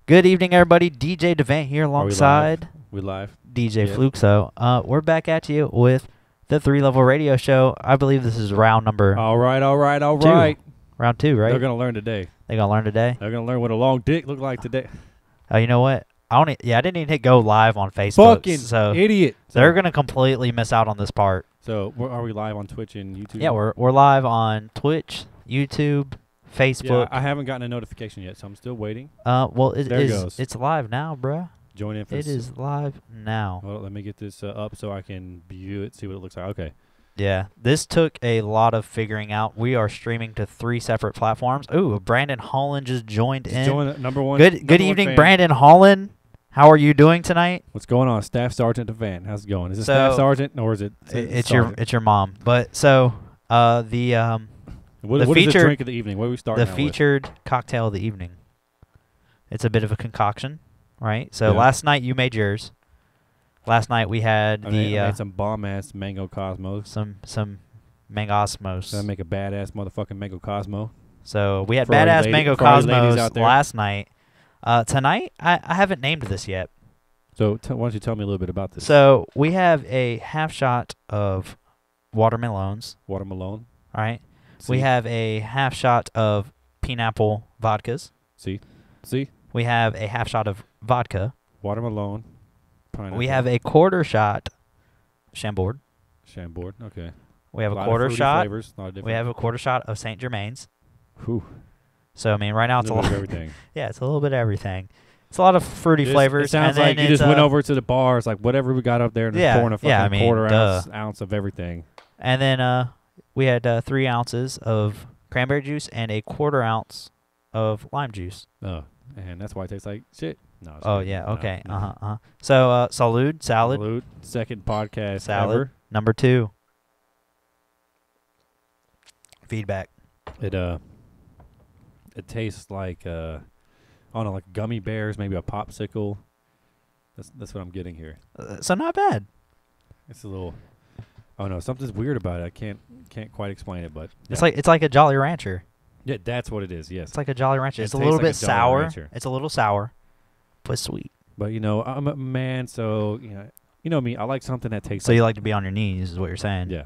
Good evening, everybody. DJ Devant here alongside We live. DJ Yeah. Fluxo. We're back at you with the 3Level radio show. I believe this is round number All right. round 2, right? They're gonna learn today. They gonna learn today. They're gonna learn what a long dick look like today. You know what? I didn't even hit go live on Facebook. Fucking so idiot. they're gonna completely miss out on this part. So are we live on Twitch and YouTube? Yeah, we're live on Twitch, YouTube, Facebook. Yeah, I haven't gotten a notification yet, so I'm still waiting. Well, There it goes. it's live now, bruh. Join in for It is live now. Well, let me get this up so I can view it, see what it looks like. Okay. Yeah, this took a lot of figuring out. We are streaming to 3 separate platforms. Ooh, Brandon Holland just joined in. Join number one. Good number one evening, fan. Brandon Holland. How are you doing tonight? What's going on, Staff Sergeant Devant? How's it going? Is it So, Staff Sergeant or is it? It's Sergeant? your mom. But so What the is the featured- drink of the evening? What are we starting the out featured cocktail of the evening. It's a bit of a concoction, right? So Yeah. last night you made yours. Last night we had with? I made some bomb ass mango Cosmos. some mangosmos. Gonna make a badass motherfucking mango Cosmo. So we had For all you badass lady- mango for all you ladies cosmos out there. last night. Tonight I haven't named this yet. So why don't you tell me a little bit about this? So we have a half shot of watermelons. Watermelon. All right. See? We have a half shot of pineapple vodkas. See? We have a half shot of vodka. Watermelon. Pineapple. We have a quarter shot Chambord. Chambord. Okay. We have a Lot of quarter fruity shot. Flavors, lot of different. We have a quarter shot of St. Germain's. Whew. So I mean, right now it's a Little lot. bit of everything. Yeah, it's a little bit of everything. It's a lot of fruity flavors. It sounds and like then you it's, just went over to the bars, like whatever we got up there, and just Yeah, pouring a fucking yeah, I mean, quarter duh. ounce of everything. And then we had 3 ounces of cranberry juice and a quarter ounce of lime juice. Oh, and that's why it tastes like shit. No. it's Oh good. yeah, No, okay. no. So salud, salad, Salute. Second podcast salad. ever. Number 2. Feedback. It tastes like I don't know, like gummy bears, maybe a popsicle. That's what I'm getting here. So not bad. It's a little. Oh no, something's weird about it. I can't quite explain it, but It's yeah. like a Jolly Rancher. Yeah, that's what it is. Yes, It's like a Jolly Rancher. It It's a tastes little like bit a Jolly sour. Rancher. It's a little sour, but sweet. but you know, I'm a man, so you know me. I like something that tastes. So you like to be on your knees, is what you're saying? Yeah.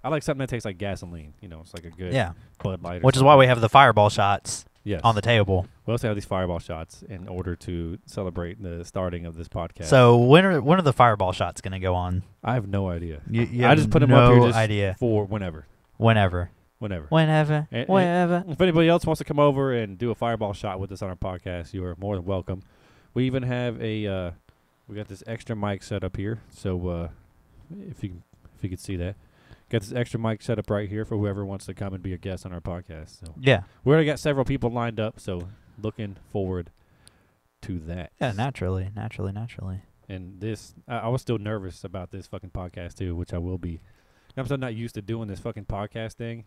I like something that tastes like gasoline. You know, it's like a good Yeah. Bud Light. Or Which is why something. we have the fireball shots yes. on the table. We also have these fireball shots in order to celebrate the starting of this podcast. So when are the fireball shots gonna go on? I have no idea. You I have just put them no up here just idea. for whenever. Whenever. And if anybody else wants to come over and do a fireball shot with us on our podcast, you are more than welcome. We even have we got this extra mic set up here. So if you could see that, got this extra mic set up right here for whoever wants to come and be a guest on our podcast. So Yeah. we already got several people lined up. So looking forward to that. Yeah, naturally. And this, I was still nervous about this fucking podcast too, which I will be. I'm still not used to doing this fucking podcast thing.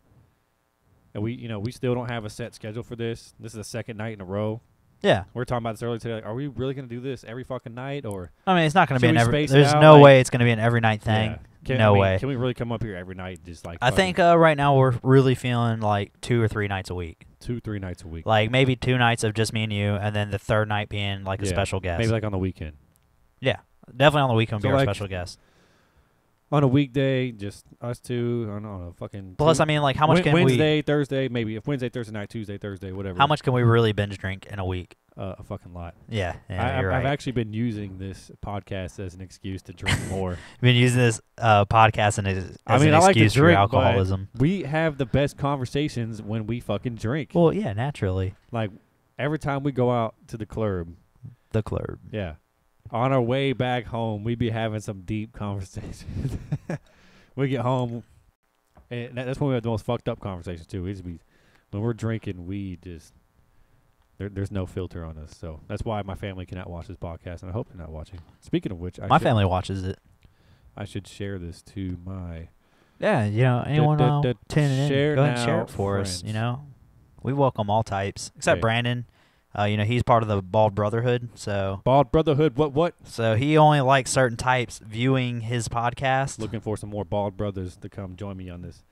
And we still don't have a set schedule for this. This is the second night in a row. Yeah. We were talking about this earlier today. Like, are we really going to do this every fucking night? Or I mean, it's not going to Should be an we every. space it There's out, no like- way it's going to be an every night thing. Yeah. Way. Can we really come up here every night? Just like I think right now we're really feeling like 2 or 3 nights a week. 2-3 nights a week. Like maybe 2 nights of just me and you, and then the third night being like a Yeah, special guest. Maybe like on the weekend. Yeah, definitely on the weekend So be our like- special guest. On a weekday, just us two. I don't know, fucking. Plus, I mean, like how much can Wednesday, Thursday, maybe if Wednesday, Thursday night, Tuesday, Thursday, whatever. how much can we really binge drink in a week? A fucking lot. Yeah, you're right. I've actually been using this podcast as an excuse to drink more. I've been using this podcast as I an mean, I like to excuse for drink, alcoholism. We have the best conversations when we fucking drink. Well, yeah, naturally. Like every time we go out to the club, The club. yeah. On our way back home, we be having some deep conversations. We get home, and that's when we have the most fucked up conversations too. We just be when we're drinking, we just there's no filter on us. So that's why my family cannot watch this podcast, and I hope they're not watching. Speaking of which, My family watches it. I should share this to my Yeah, anyone tuning in, share go ahead and now, share it for us. friends. We welcome all types except Okay. Brandon. He's part of the Bald Brotherhood, so Bald Brotherhood. What? so he only likes certain types viewing his podcast. Looking for some more bald brothers to come join me on this.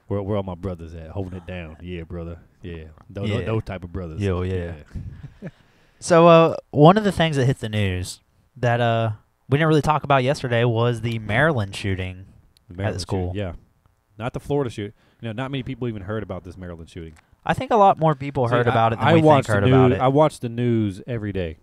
Where all my brothers at? Holding it down. Yeah, brother. Yeah. Those type of brothers. Yo, yeah. So one of the things that hit the news that we didn't really talk about yesterday was the Maryland shooting at the school. Yeah, not the Florida shooting. Not many people even heard about this Maryland shooting. I think a lot more people heard about it than we think heard about it. I watch the news every day.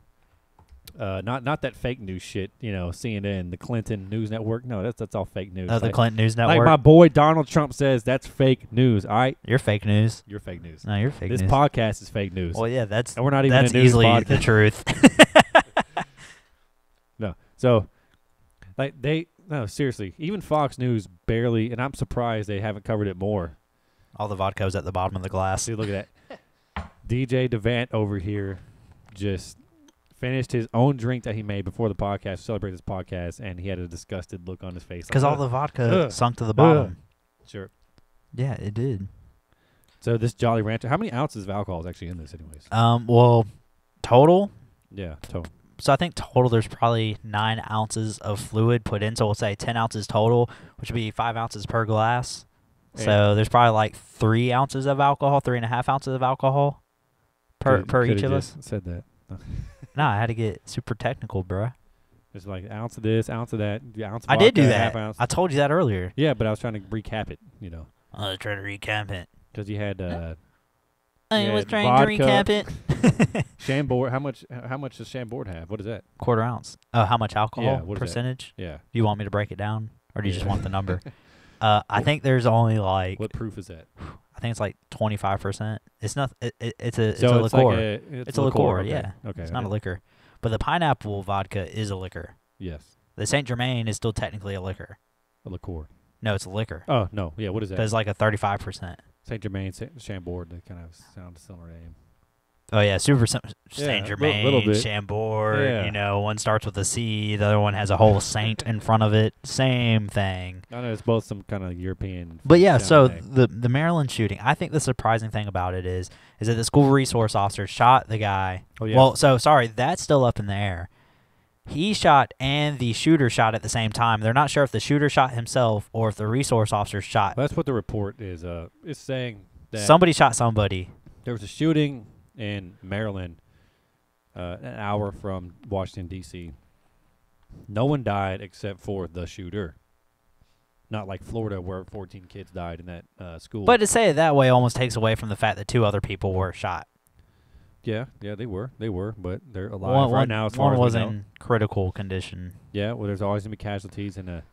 Not that fake news shit. CNN, the Clinton News Network. No, that's all fake news. The Clinton News Network. Like my boy Donald Trump says, that's fake news. All right, you're fake news. You're fake news. No, you're fake news. This podcast is fake news. Well, yeah, and we're not even that's a news easily podcast. the truth. No, so no, seriously, even Fox News barely, and I'm surprised they haven't covered it more. All the vodka's at the bottom of the glass. See, look at that. DJ Devant over here just finished his own drink that he made before the podcast, celebrate his podcast, and he had a disgusted look on his face. Because all the vodka sunk to the bottom. Sure. Yeah, it did. So this Jolly Rancher, how many ounces of alcohol is actually in this anyways? Well, total? Yeah, total. So I think total there's probably 9 ounces of fluid put in. So we'll say 10 ounces total, which would be 5 ounces per glass. Yeah. So there's probably like 3 ounces of alcohol, 3.5 ounces of alcohol per each of us. Said that. No, I had to get super technical, bruh. It's like an ounce of this, ounce of that, ounce of I vodka, did do that. Half ounce. I told you that earlier. Yeah, but I was trying to recap it, I was trying to recap it. Because you had I was trying to recap it. Chambord, how much does Chambord have? What is that? Quarter ounce. Oh, how much alcohol? Yeah, what is percentage? That? Yeah. Do you want me to break it down? Or do you just want the number? I think there's only like... What proof is that? I think it's like 25%. It's not. It's a liqueur. Like it's a liqueur. Okay. Yeah. Okay. It's not a liquor, but the pineapple vodka is a liquor. Yes. The Saint Germain is still technically a liquor. A liqueur. No, it's a liquor. Oh no. Yeah. What is that? Because it's like a 35%. Saint Germain, Chambord. They kind of sound a similar name. Oh yeah, Saint Germain, little bit. Chambord. Yeah. One starts with a C, the other one has a whole saint in front of it. Same thing. I know it's both some kind of European. But yeah, so the Maryland shooting. I think the surprising thing about it is that the school resource officer shot the guy. Oh yeah. Well, so sorry, that's still up in the air. He shot and the shooter shot at the same time. They're not sure if the shooter shot himself or if the resource officer shot. Well, that's what the report is. It's saying that somebody shot somebody. There was a shooting in Maryland, an hour from Washington, D.C. No one died except for the shooter. Not like Florida where 14 kids died in that school. But to say it that way almost takes away from the fact that 2 other people were shot. Yeah, they were, but they're alive right now as far as we know. One was in critical condition. Yeah, well, there's always going to be casualties in a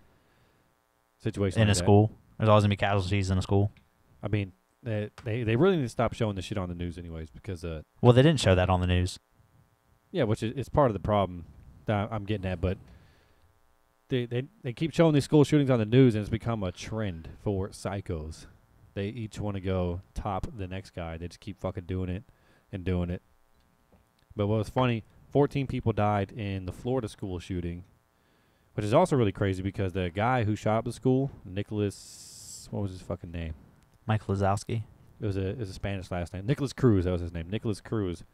situation in like a school. There's always going to be casualties in a school. I mean, they really need to stop showing this shit on the news anyways because... well, they didn't show that on the news. Yeah, which is part of the problem that I'm getting at, but they keep showing these school shootings on the news and it's become a trend for psychos. They each want to go top the next guy. They just keep fucking doing it and doing it. But what was funny, 14 people died in the Florida school shooting, which is also really crazy because the guy who shot up the school, Nicholas, what was his fucking name? Mike Lazowski. It was a Spanish last name. Nicholas Cruz, that was his name. Nicholas Cruz.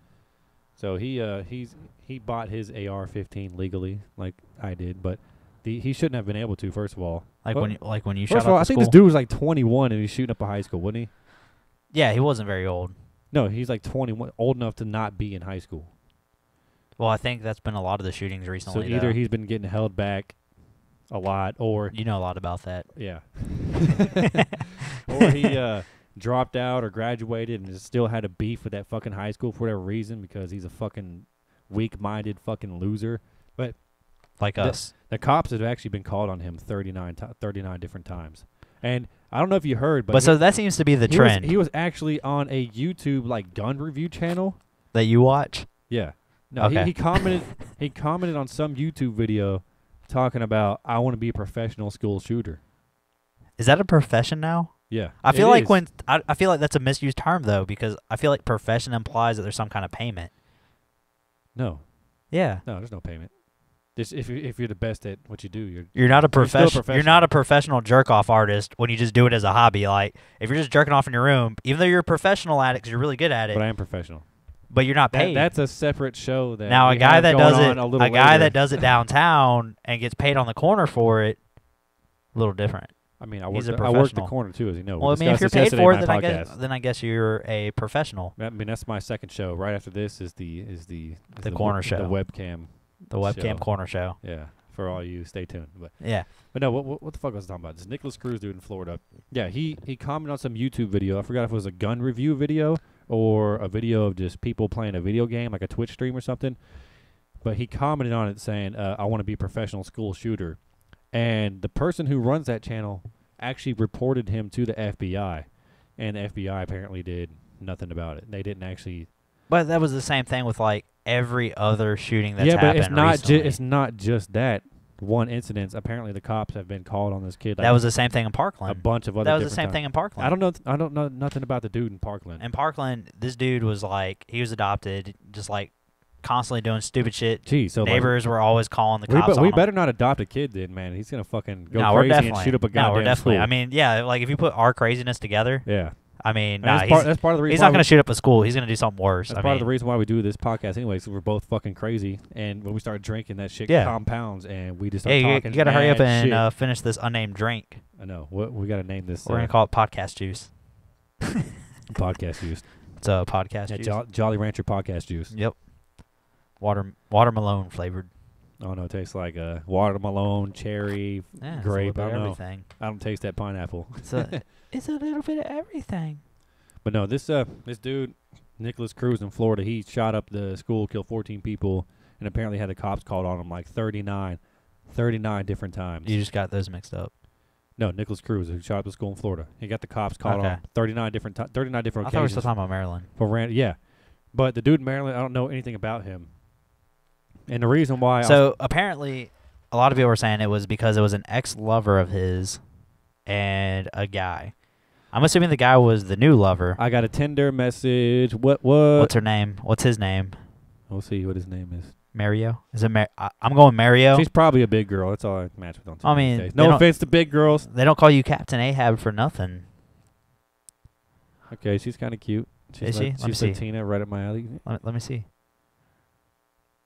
So he bought his AR-15 legally, like I did, but he shouldn't have been able to. First of all, when you shot up the school. First of all, I think this dude was like 21 and he's shooting up a high school, wasn't he? Yeah, he wasn't very old. No, he's like 21, old enough to not be in high school. Well, I think that's been a lot of the shootings recently. So either he's been getting held back a lot, or you know a lot about that. Yeah. Or he dropped out or graduated and still had a beef with that fucking high school for whatever reason because he's a fucking weak-minded fucking loser. But like us, the cops have actually been called on him 39 different times. And I don't know if you heard, but so that seems to be the trend. He was actually on a YouTube like gun review channel that you watch. Yeah. No, okay. he commented on some YouTube video talking about I want to be a professional school shooter. Is that a profession now? Yeah. I feel like I feel like that's a misused term though because I feel like profession implies that there's some kind of payment. No. Yeah. No, there's no payment. Just if you're the best at what you do, you're not a professional. You're not a professional jerk off artist when you just do it as a hobby. Like if you're just jerking off in your room, even though you're a professional at it because you're really good at it. But I am professional. But you're not paid. That's a separate show. That now a guy that does it, guy that does it downtown and gets paid on the corner for it, a little different. I mean, I He's worked. a I worked the professional. corner too, as you know. Well, I We mean, if you're discussed paid this for it, yesterday in my then I guess you're a professional. I mean, that's my second show. Right after this is the corner show. the webcam. The webcam show. corner show. Yeah, for all you, stay tuned. But Yeah. no, what the fuck was I talking about? This Nicholas Cruz dude in Florida. Yeah, he commented on some YouTube video. I forgot if it was a gun review video or a video of just people playing a video game, like a Twitch stream or something. But he commented on it saying, "I want to be a professional school shooter," and the person who runs that channel actually reported him to the FBI, and the FBI apparently did nothing about it. They didn't actually. But that was the same thing with like every other shooting that's yeah, but happened it's not recently. it's not just that one incident. Apparently, the cops have been called on this kid. Like That was the same thing in Parkland. a bunch of other. That was the different same times. thing in Parkland. I don't know nothing about the dude in Parkland. In Parkland, this dude was like, he was adopted, just like constantly doing stupid shit. Gee, so Neighbors were always calling the cops we on him. better not adopt a kid then, man. He's gonna fucking go No, we're crazy and definitely. shoot up a goddamn No, we're definitely. school. I mean, yeah, like if you put our craziness together, yeah. I mean, And nah, that's part of the reason he's why not going to shoot up a school. He's going to do something worse. That's part of the reason why we do this podcast anyway, because we're both fucking crazy. And when we start drinking, that shit compounds, and we just start talking. You got to hurry up mad shit. and finish this unnamed drink. I know. We got to name this. We're going to call it podcast juice. Podcast juice. It's a podcast juice. Jolly Rancher podcast juice. Yep. Watermelon flavored. Oh no, it tastes like watermelon, cherry, Yeah, grape. I don't know. everything. I don't taste that pineapple. It's a little bit of everything. But no, this dude, Nicholas Cruz in Florida, he shot up the school, killed 14 people, and apparently had the cops called on him like 39 different times. You just got those mixed up. No, Nicholas Cruz, who shot up the school in Florida. He got the cops called on him 39 different I thought we were occasions. still talking about Maryland. Yeah. But the dude in Maryland, I don't know anything about him. And the reason why... So apparently, a lot of people were saying it was because it was an ex-lover of his and a guy. I'm assuming the guy was the new lover. I got a Tinder message. What? What's her name? What's his name? We'll see what his name is. Mario? Is it I'm going Mario. She's probably a big girl. That's all I match with on Tinder. I mean, these days. No offense to big girls. They don't call you Captain Ahab for nothing. Okay, she's kind of cute. Is she? Let me see. Latina, right up my alley. Let me see.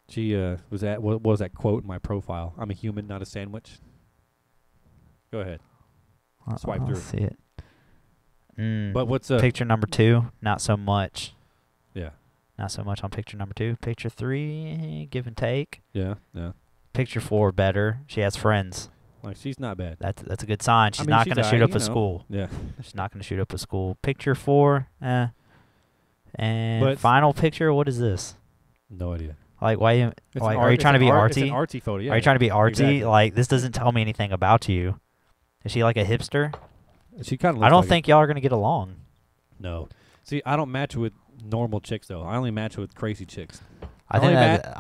She what was that quote in my profile? I'm a human, not a sandwich. Go ahead. Swipe through. See it. But what's picture number 2? Not so much. Yeah. Not so much on picture number 2. Picture 3, give and take. Yeah. Picture 4, better. She has friends. Like, she's not bad. That's a good sign. She's not going to shoot up a school. Yeah. She's not going to shoot up a school. Picture 4, And But final picture, what is this? No idea. Like, are you trying to be artsy? It's an artsy photo, yeah. Are you trying to be artsy? Exactly. Like, this doesn't tell me anything about you. Is she like a hipster? She kind of. I don't think y'all are going to get along. No. See, I don't match with normal chicks, though. I only match with crazy chicks. I think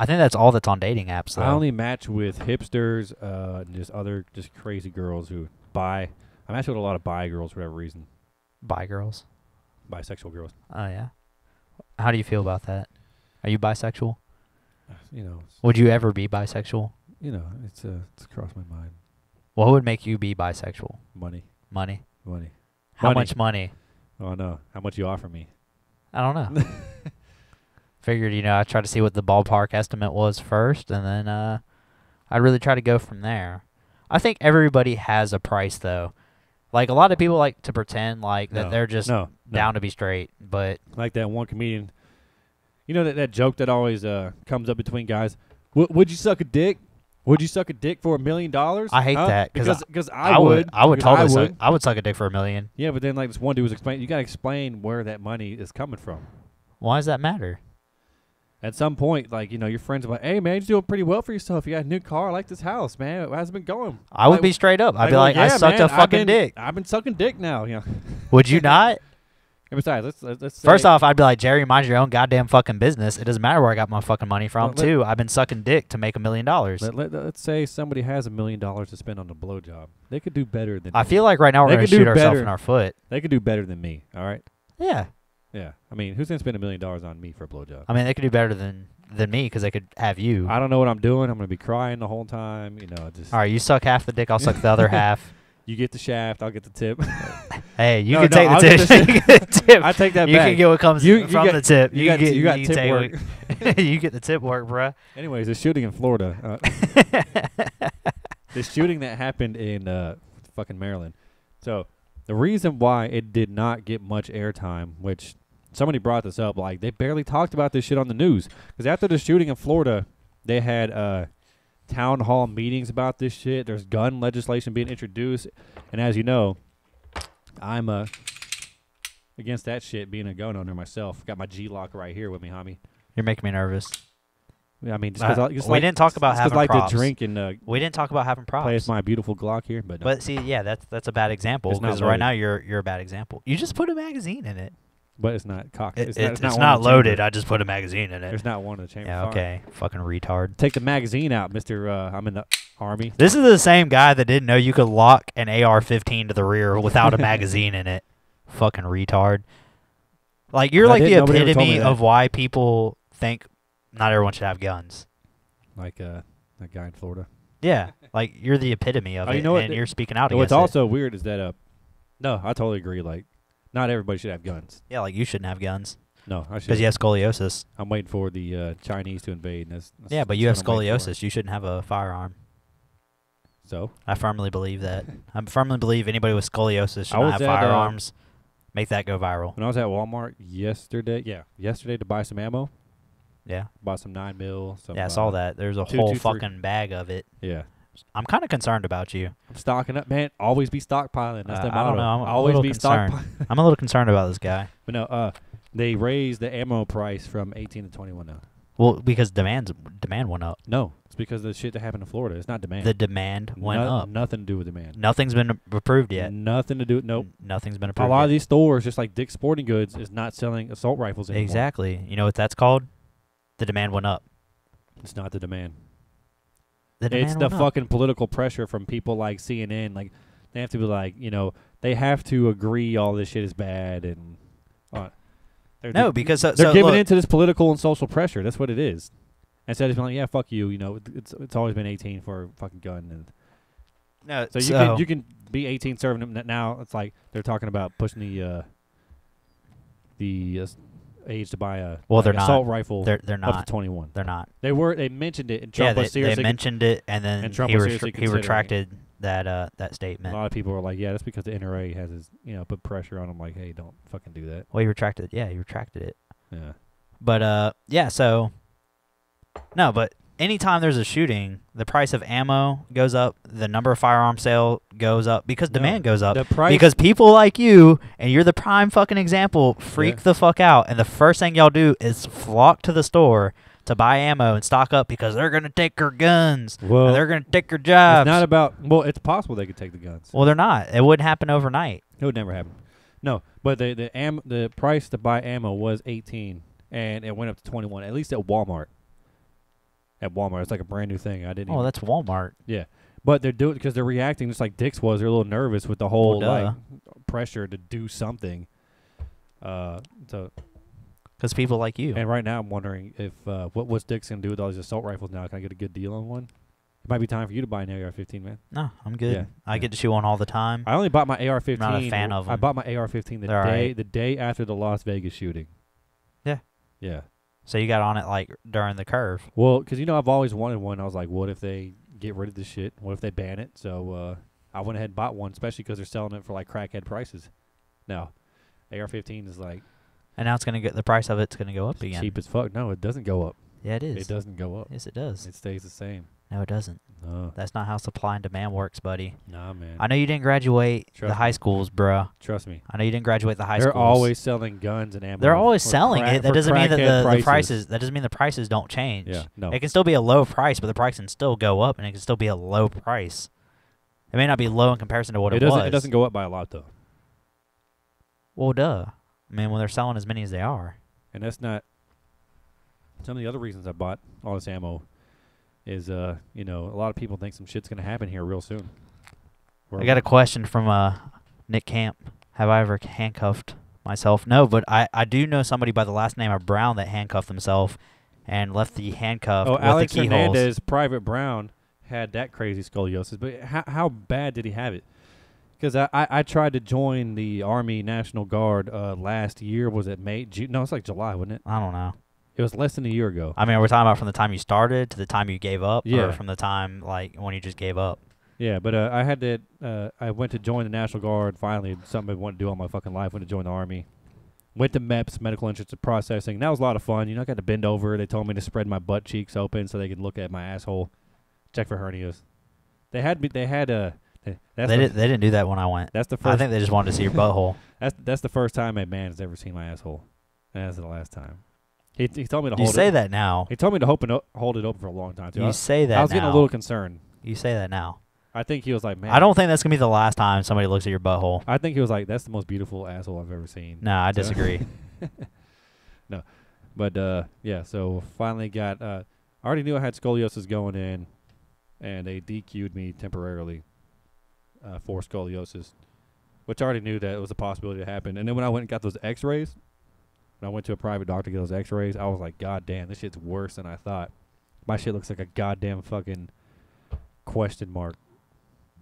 that's all that's on dating apps, though. I only match with hipsters, and just other crazy girls who I match with a lot of bi girls for whatever reason. Bi girls? Bisexual girls. Oh, yeah. How do you feel about that? Are you bisexual? You know. Would you ever be bisexual? You know, it's crossed my mind. What would make you be bisexual? Money. How much money? Oh, no. How much you offer me? I don't know. Figured, I try to see what the ballpark estimate was first, and then I'd really try to go from there. I think everybody has a price, though. Like, a lot of people like to pretend like that they're just down to be straight, but... Like that one comedian. You know that joke that always comes up between guys? Would you suck a dick? Would you suck a dick for $1 million? I hate that because I would. I would totally I would suck a dick for $1 million. Yeah, but then like this one dude was explaining, you got to explain where that money is coming from. Why does that matter? At some point, like, your friends are like, hey, man, you're doing pretty well for yourself. You got a new car. I like this house, man. How's it been going? I would be straight up. I'd be like, I sucked a fucking dick. I've been sucking dick now. Would you not? And besides, let's First off, I'd be like, Jerry, mind your own goddamn fucking business. It doesn't matter where I got my fucking money from. Two, I've been sucking dick to make $1 million. Let's say somebody has $1 million to spend on a blowjob. They could do better than I me. feel like right now we're going to shoot ourselves in our foot. They could do better than me, all right? Yeah. Yeah. I mean, who's going to spend $1 million on me for a blowjob? I mean, they could do better than me because they could have you. I don't know what I'm doing. I'm going to be crying the whole time. All right, you suck half the dick. I'll suck the other half. You get the shaft. I'll get the tip. Hey, you can take the tip. I take that you back. You can get what comes from the tip. You got tip work. You get the tip work, bruh. Anyways, the shooting in Florida. The shooting that happened in fucking Maryland. So the reason why it did not get much airtime, which somebody brought this up, like they barely talked about this shit on the news, because after the shooting in Florida, they had town hall meetings about this shit. There's gun legislation being introduced, and as you know, I'm against that shit. Being a gun owner myself, got my G-Lock right here with me, homie. You're making me nervous. I mean, just we didn't talk about having like props. to drink and we didn't talk about having props. play with my beautiful Glock here, but no. But see, yeah, that's a bad example It's not because right loaded. now you're a bad example. You just put a magazine in it. But it's not cocked. It's one not in the loaded. chamber. I just put a magazine in it. There's not one in the chamber. Yeah, Fine. okay. Fucking retard. Take the magazine out, Mister. I'm in the army. This is the same guy that didn't know you could lock an AR-15 to the rear without a magazine in it. Fucking retard. Like, you're like the Nobody ever told me epitome that. of why people think not everyone should have guns. Like that guy in Florida. Yeah. Like, you're the epitome of Oh, it, you know what? and you're speaking out What's against it. also weird is that no, I totally agree. Like, not everybody should have guns. Yeah, like, you shouldn't have guns No, I should. because you have scoliosis. I'm waiting for the Chinese to invade. And that's Yeah, but you have that's what I'm waiting for. scoliosis. You shouldn't have a firearm. So I firmly believe that. I firmly believe anybody with scoliosis should I not was have at, firearms. Make that go viral. when I was at Walmart yesterday to buy some ammo, Yeah. bought some 9mm. Some, Yeah, I saw that. There's a 2, whole 2, 3. fucking bag of it. Yeah, I'm kind of concerned about you. I'm stocking up, man. Always be stockpiling. That's the I don't motto. know. I'm a Always little be concerned. stockpiling. I'm a little concerned about this guy. But no, they raised the ammo price from 18 to 21 now. Well, because demand went up. No, it's because of the shit that happened in Florida. It's not demand. The demand went up. Nothing to do with demand. Nothing's been approved yet. Nothing to do. Nope. Nothing's been A approved lot yet. of these stores, just like Dick's Sporting Goods, is not selling assault rifles anymore. Exactly. You know what that's called? The demand went up. It's not the demand. The demand It's the went up. fucking political pressure from people like CNN. Like, they have to be like, they have to agree all this shit is bad, and No, because they're so giving look, into this political and social pressure. That's what it is. Instead of being like, yeah, fuck you. It's always been 18 for a fucking gun. And no, so you can be 18 serving them. Now it's like they're talking about pushing the age to buy a Well, they're not. assault rifle they're up not. to 21. They're not. They mentioned it, and Yeah, Trump was they seriously. mentioned it, and then and Trump he, was seriously he considering retracted that a statement. lot of people were like, yeah, that's because the NRA has his, put pressure on him. Like, hey, don't fucking do that. Well, he retracted. Yeah, he retracted it. Yeah. But yeah, so no, but anytime there's a shooting, the price of ammo goes up, the number of firearm sale goes up because demand goes up. The price Because people like you, and you're the prime fucking example, freak the fuck out, and the first thing y'all do is flock to the store to buy ammo and stock up because they're gonna take your guns, well, and they're gonna take your jobs. it's not about. Well, it's possible they could take the guns. Well, they're not. It wouldn't happen overnight. It would never happen. No, but the price to buy ammo was 18, and it went up to 21. At least at Walmart. At Walmart, it's like a brand new thing. I didn't. Oh, even, that's Walmart. yeah, but they're doing because they're reacting just like Dick's was. They're a little nervous with the whole Well, pressure to do something. So Because people like you. and right now I'm wondering if what's Dick's gonna do with all these assault rifles now? Can I get a good deal on one? It might be time for you to buy an AR-15, man. No, I'm good. Yeah, I yeah. get to shoot one all the time. I only bought my AR-15. Not a fan of I them. bought my AR-15 They're the day after the Las Vegas shooting. Yeah. Yeah. So you got on it like during the curve. Well, because I've always wanted one. I was like, what if they get rid of this shit? What if they ban it? So I went ahead and bought one, especially because they're selling it for like crackhead prices. Now, AR-15 is like And now it's gonna get the price of it's gonna go up again. cheap as fuck. No, it doesn't go up. Yeah, it is. It doesn't go up. Yes, it does. It stays the same. No, it doesn't. No, That's not how supply and demand works, buddy. nah, man. I know you didn't graduate Trust the high me. schools, bruh. Trust me. I know you didn't graduate the high They're schools. always selling guns and ammo. They're always for selling crack- it. That for doesn't mean that crackhead the prices. That doesn't mean the prices don't change. Yeah, no. It can still be a low price, but the price can still go up, and it can still be a low price. It may not be low in comparison to what it was. It doesn't go up by a lot though, Well, duh. I mean, when they're selling as many as they are. and that's not. Some of the other reasons I bought all this ammo is, a lot of people think some shit's gonna happen here real soon. I got a question from Nick Camp. Have I ever handcuffed myself? No, but I do know somebody by the last name of Brown that handcuffed himself and left the handcuff with Alex the keyholes. Hernandez, Private Brown, had that crazy scoliosis. But how bad did he have it? Because I tried to join the Army National Guard last year. Was it May? No, it's like July, wasn't it? I don't know. It was less than a year ago. I mean, we're talking about from the time you started to the time you gave up, Yeah. or from the time like when you just gave up. Yeah, but I had to. I went to join the National Guard. Finally, something I wanted to do all my fucking life. Went to join the Army. Went to MEPS, Medical Entrance and Processing. That was a lot of fun. You know, I got to bend over. They told me to spread my butt cheeks open so they could look at my asshole, check for hernias. They had me. They had a. They didn't do that when I went. That's the first. I think they just wanted to see your butthole. That's the first time a man has ever seen my asshole. And that's the last time. He told me to hold it. You say that now. He told me to hold it open for a long time too. You say that now. I was getting a little concerned. You say that now. I think he was like, man. I don't think that's going to be the last time somebody looks at your butthole. I think he was like, that's the most beautiful asshole I've ever seen. No, I disagree. No. But, yeah, so finally got, I already knew I had scoliosis going in, and they DQ'd me temporarily for scoliosis, which I already knew that it was a possibility to happen. And then when I went and got those x-rays, when I went to a private doctor to get those x-rays, I was like, God damn, this shit's worse than I thought. My shit looks like a goddamn fucking question mark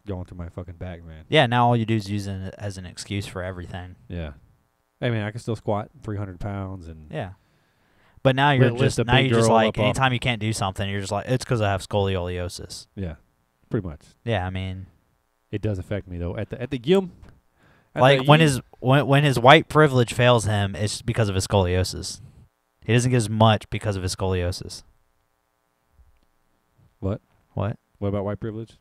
going through my fucking back, man. Yeah, now all you do is use it as an excuse for everything. Yeah. I mean, I can still squat 300 pounds and yeah. But now you're just like anytime off. You can't do something, you're just like it's because I have scoliosis. Yeah, pretty much. Yeah, I mean, it does affect me though. At the gym, like when his white privilege fails him, it's because of his scoliosis. He doesn't get as much because of his scoliosis. What? What? What about white privilege?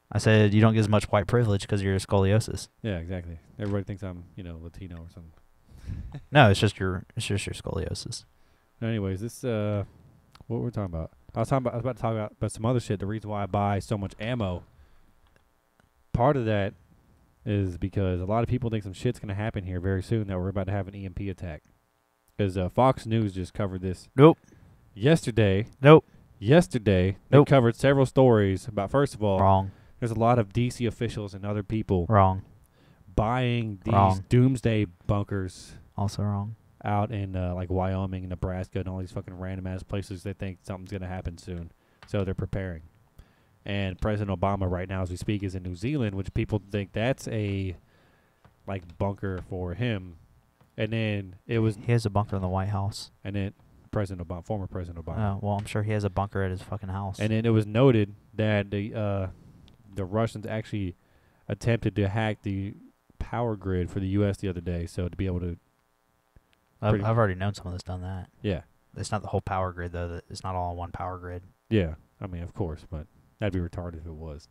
I said you don't get as much white privilege because of your scoliosis. Yeah, exactly. Everybody thinks I'm, Latino or something. No, it's just your scoliosis. Anyways, this what we're talking about. I was about to talk about some other shit. The reason why I buy so much ammo. Part of that is because a lot of people think some shit's gonna happen here very soon. That we're about to have an EMP attack. Because Fox News just covered this. Nope. Yesterday. Nope. Yesterday, they covered several stories about, first of all, wrong. There's a lot of D.C. officials and other people wrong buying these doomsday bunkers. Also wrong. Out in like Wyoming and Nebraska and all these fucking random ass places they think something's going to happen soon. So they're preparing. And President Obama right now as we speak is in New Zealand, which people think that's a like bunker for him. And then it was... He has a bunker in the White House. And then former President Obama. Oh, well, I'm sure he has a bunker at his fucking house. And then it was noted that the Russians actually attempted to hack the power grid for the U.S. the other day, so to be able to... I've already known someone that's done that. Yeah. It's not the whole power grid, though. It's not all on one power grid. Yeah. I mean, of course, but that'd be retarded if it was.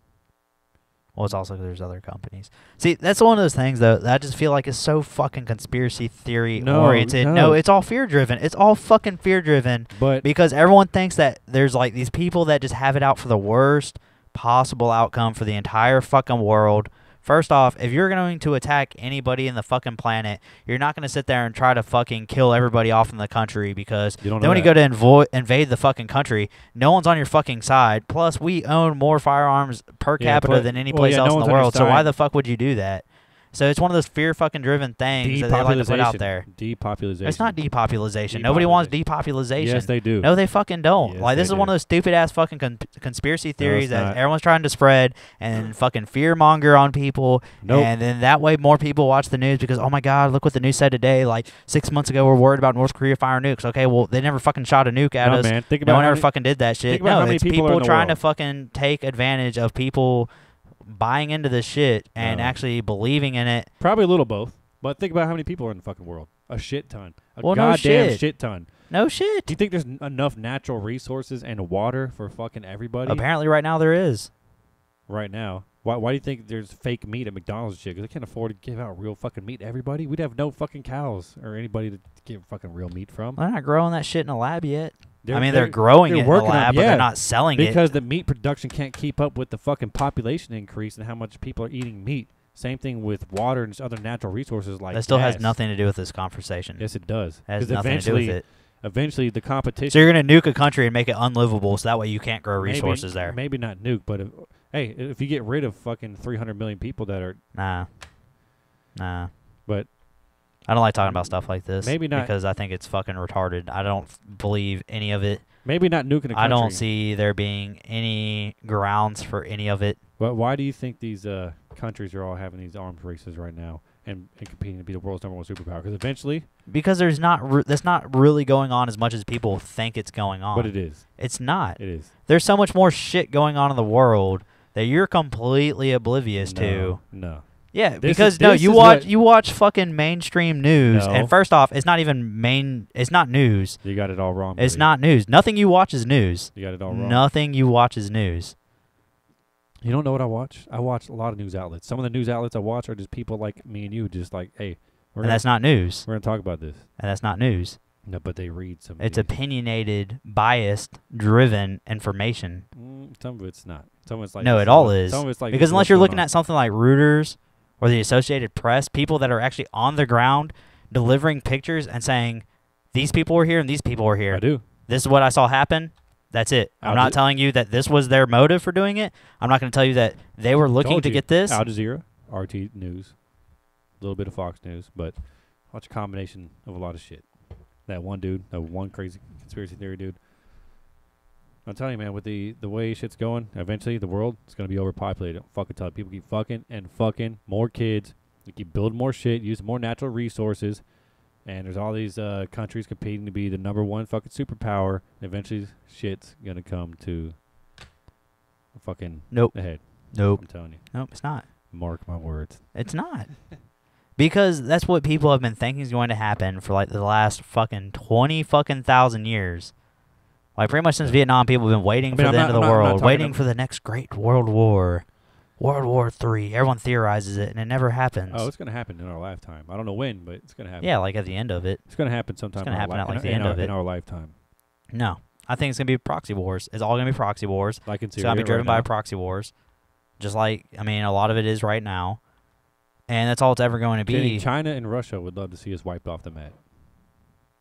Well, it's also 'cause there's other companies. See, that's one of those things, though, that I just feel like is so fucking conspiracy theory oriented. No, it's all fear-driven. It's all fucking fear-driven. But because everyone thinks that there's, like, these people that just have it out for the worst possible outcome for the entire fucking world. First off, if you're going to attack anybody in the fucking planet, you're not going to sit there and try to fucking kill everybody off in the country because then when you go to invade the fucking country, no one's on your fucking side. Plus, we own more firearms per capita than any place else in the world. So why the fuck would you do that? So it's one of those fear-fucking-driven things that they like to put out there. Depopulation. It's not depopulation. Nobody wants depopulation. Yes, they do. No, they fucking don't. Yes, like, this is one of those stupid-ass fucking conspiracy theories that everyone's trying to spread and fucking fear-monger on people. Nope. And then that way more people watch the news because, oh, my God, look what the news said today. Like, 6 months ago, we're worried about North Korea firing nukes. Okay, well, they never fucking shot a nuke at us. Man. No one ever fucking did that shit. No, it's people trying to fucking take advantage of people buying into this shit and actually believing in it. Probably a little both. But think about how many people are in the fucking world. A shit ton. No shit ton. No shit. Do you think there's enough natural resources and water for fucking everybody? Apparently right now there is. Right now. Why do you think there's fake meat at McDonald's and shit? Because they can't afford to give out real fucking meat to everybody. We'd have no fucking cows or anybody to get fucking real meat from. They're not growing that shit in a lab yet. They're growing it in the lab, but they're not selling it. Because the meat production can't keep up with the fucking population increase and how much people are eating meat. Same thing with water and other natural resources like that still has nothing to do with this conversation. Yes, it does. It has nothing to do with it. Eventually, the competition... So you're going to nuke a country and make it unlivable so that way you can't grow resources there. Maybe not nuke, but if you get rid of fucking 300 million people that are... Nah. But... I don't like talking about stuff like this. Maybe not. Because I think it's fucking retarded. I don't believe any of it. Maybe not nuking a country. I don't see there being any grounds for any of it. But why do you think these countries are all having these arms races right now and competing to be the world's #1 superpower? Because eventually... Because that's not really going on as much as people think it's going on. But it is. It's not. It is. There's so much more shit going on in the world that you're completely oblivious to. No. Yeah, This because is- no, this you is watch what- you watch fucking mainstream news, No. and first off, it's not even it's not news. You got it all wrong. It's buddy. not news. Nothing you watch is news. You got it all wrong. Nothing you watch is news. You don't know what I watch? I watch a lot of news outlets. Some of the news outlets I watch are just people like me and you, just like, hey, And that's not news. we're gonna talk about this. And that's not news. No, but they read some. It's news. opinionated, biased, driven information. Some of it's not. Some of it's like No, this it all what- is. Some of it's like Because this unless what's you're going looking on. at something like Reuters or the Associated Press, people that are actually on the ground delivering pictures and saying, these people were here and these people were here. I do. This is what I saw happen. That's it. I'm not telling you that this was their motive for doing it. I'm not going to tell you that they were looking Told to you. get this. Al Jazeera, RT News, a little bit of Fox News, but watch a combination of a lot of shit. That one dude, that one crazy conspiracy theory dude. I'm telling you, man, with the way shit's going, eventually the world is going to be overpopulated. Don't fucking tell you. People keep fucking and fucking more kids. They keep building more shit, use more natural resources. And there's all these countries competing to be the #1 fucking superpower. Eventually, shit's going to come to a fucking Nope. the head. Nope. I'm telling you. Nope, it's not. Mark my words. It's not. Because that's what people have been thinking is going to happen for like the last fucking 20 fucking thousand years. Like pretty much since Vietnam, people have been waiting for the end of the world, waiting for the next great world war. World War III. Everyone theorizes it, and it never happens. Oh, it's going to happen in our lifetime. I don't know when, but it's going to happen. Yeah, like at the end of it. It's going to happen sometime. It's gonna happen at, like, the in end our, of it. in our lifetime. No. I think it's going to be proxy wars. It's all going to be proxy wars. Like in It's Syria going to be driven right by now. proxy wars. Just like, I mean, a lot of it is right now. And that's all it's ever going to Kenny, be. China and Russia would love to see us wiped off the map.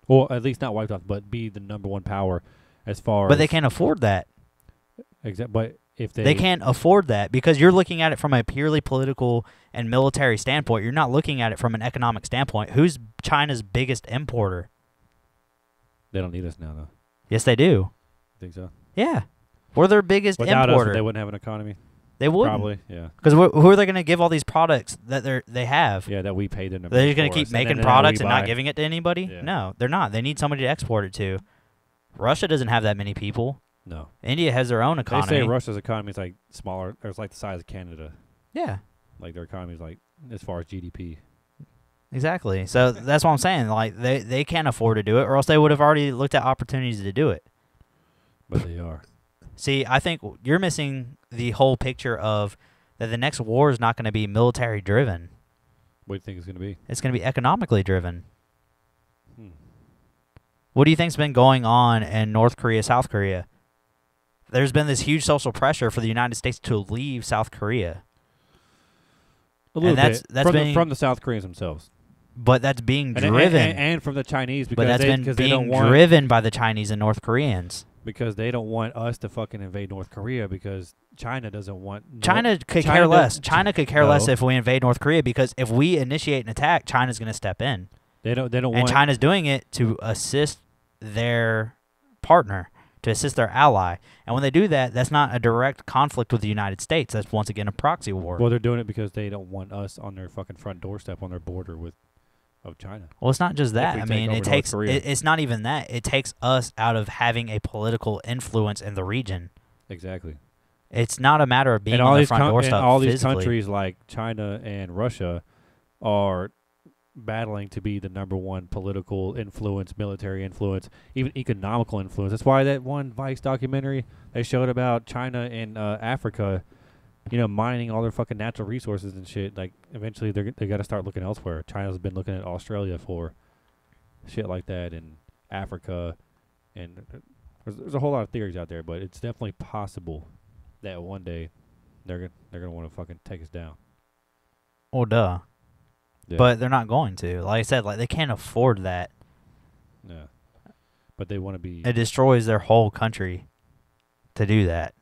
Well, at least not wiped off, but be the #1 power as far But as... they can't afford that. But if They can't afford that because you're looking at it from a purely political and military standpoint. You're not looking at it from an economic standpoint. Who's China's biggest importer? They don't need us now, though. Yes, they do. Think so? Yeah. We're their biggest Without importer. us, they wouldn't have an economy. They wouldn't. Probably, yeah. Because who are they going to give all these products that they have? Yeah, that we paid them to They're make just going to for keep us, making then products we and not buy. giving it to anybody? Yeah. No, they're not. They need somebody to export it to. Russia doesn't have that many people. No. India has their own economy. They say Russia's economy is like smaller, or it's like the size of Canada. Yeah, Like their economy is like, as far as GDP. exactly. So that's what I'm saying. Like they can't afford to do it, or else they would have already looked at opportunities to do it. But they are. See, I think you're missing the whole picture of that the next war is not going to be military driven. What do you think it's going to be? It's going to be economically driven. Hmm. What do you think's been going on in North Korea, South Korea? There's been this huge social pressure for the United States to leave South Korea. A little that's- bit. that's from the South Koreans themselves. But that's being And- driven. and from the Chinese, because but that's been they don't being want, driven by the Chinese and North Koreans. because they don't want us to fucking invade North Korea, because China doesn't want China could China care less. doesn't- China could care less No. if we invade North Korea, because if we initiate an attack, China's going to step in. They don't And want China's doing it to assist their partner, to assist their ally. And when they do that, that's not a direct conflict with the United States. That's once again a proxy war. Well, they're doing it because they don't want us on their fucking front doorstep on their border of China. Well, it's not just that. we I take mean, over it North takes. Korea. It's not even that. It takes us out of having a political influence in the region. Exactly. It's not a matter of being And on all the these front doorstep and all these physically. countries like China and Russia are battling to be the #1 political influence, military influence, even economical influence. That's why that one Vice documentary they showed about China and Africa, mining all their fucking natural resources and shit. Like eventually they got to start looking elsewhere. China's been looking at Australia for shit like that, and Africa, and there's a whole lot of theories out there, but it's definitely possible that one day they're gonna want to fucking take us down. Well, duh. Yeah. But they're not going to. Like I said, like they can't afford that. Yeah. But they want to be. It destroys their whole country to do that.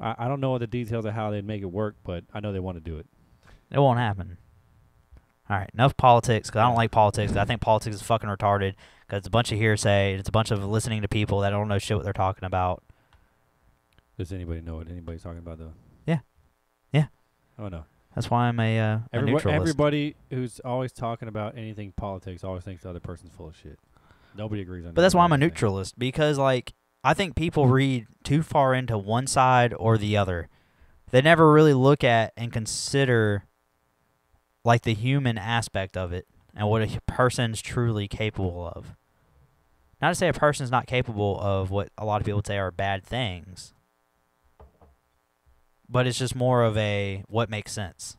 I don't know the details of how they'd make it work, but I know they want to do it. It won't happen. All right, enough politics, because I don't like politics. 'Cause I think politics is fucking retarded, because it's a bunch of hearsay. It's a bunch of listening to people that don't know shit what they're talking about. Does anybody know what anybody's talking about, though? Yeah. Yeah. Oh, no. That's why I'm a neutralist. Everybody who's always talking about anything politics always thinks the other person's full of shit. Nobody agrees on that. But that's why I'm a neutralist, because, like, I think people read too far into one side or the other. They never really look at and consider like the human aspect of it and what a person's truly capable of. Not to say a person's not capable of what a lot of people would say are bad things, but it's just more of a what makes sense.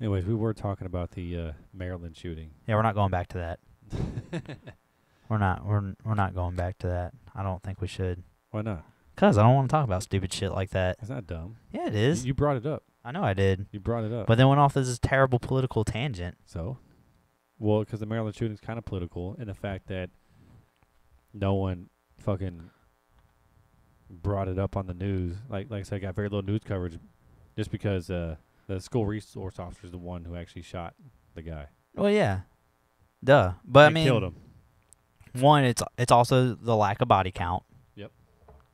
Anyways, we were talking about the Maryland shooting. Yeah, we're not going back to that. We're not going back to that. I don't think we should. Why not? Because I don't want to talk about stupid shit like that. It's not dumb. Yeah, it is. You brought it up. I know I did. You brought it up. But then went off this terrible political tangent. So? Well, because the Maryland shooting is kind of political in the fact that no one fucking brought it up on the news. Like I said, I got very little news coverage just because the school resource officer is the one who actually shot the guy. Well, yeah. Duh. But and killed him. One, it's also the lack of body count. Yep.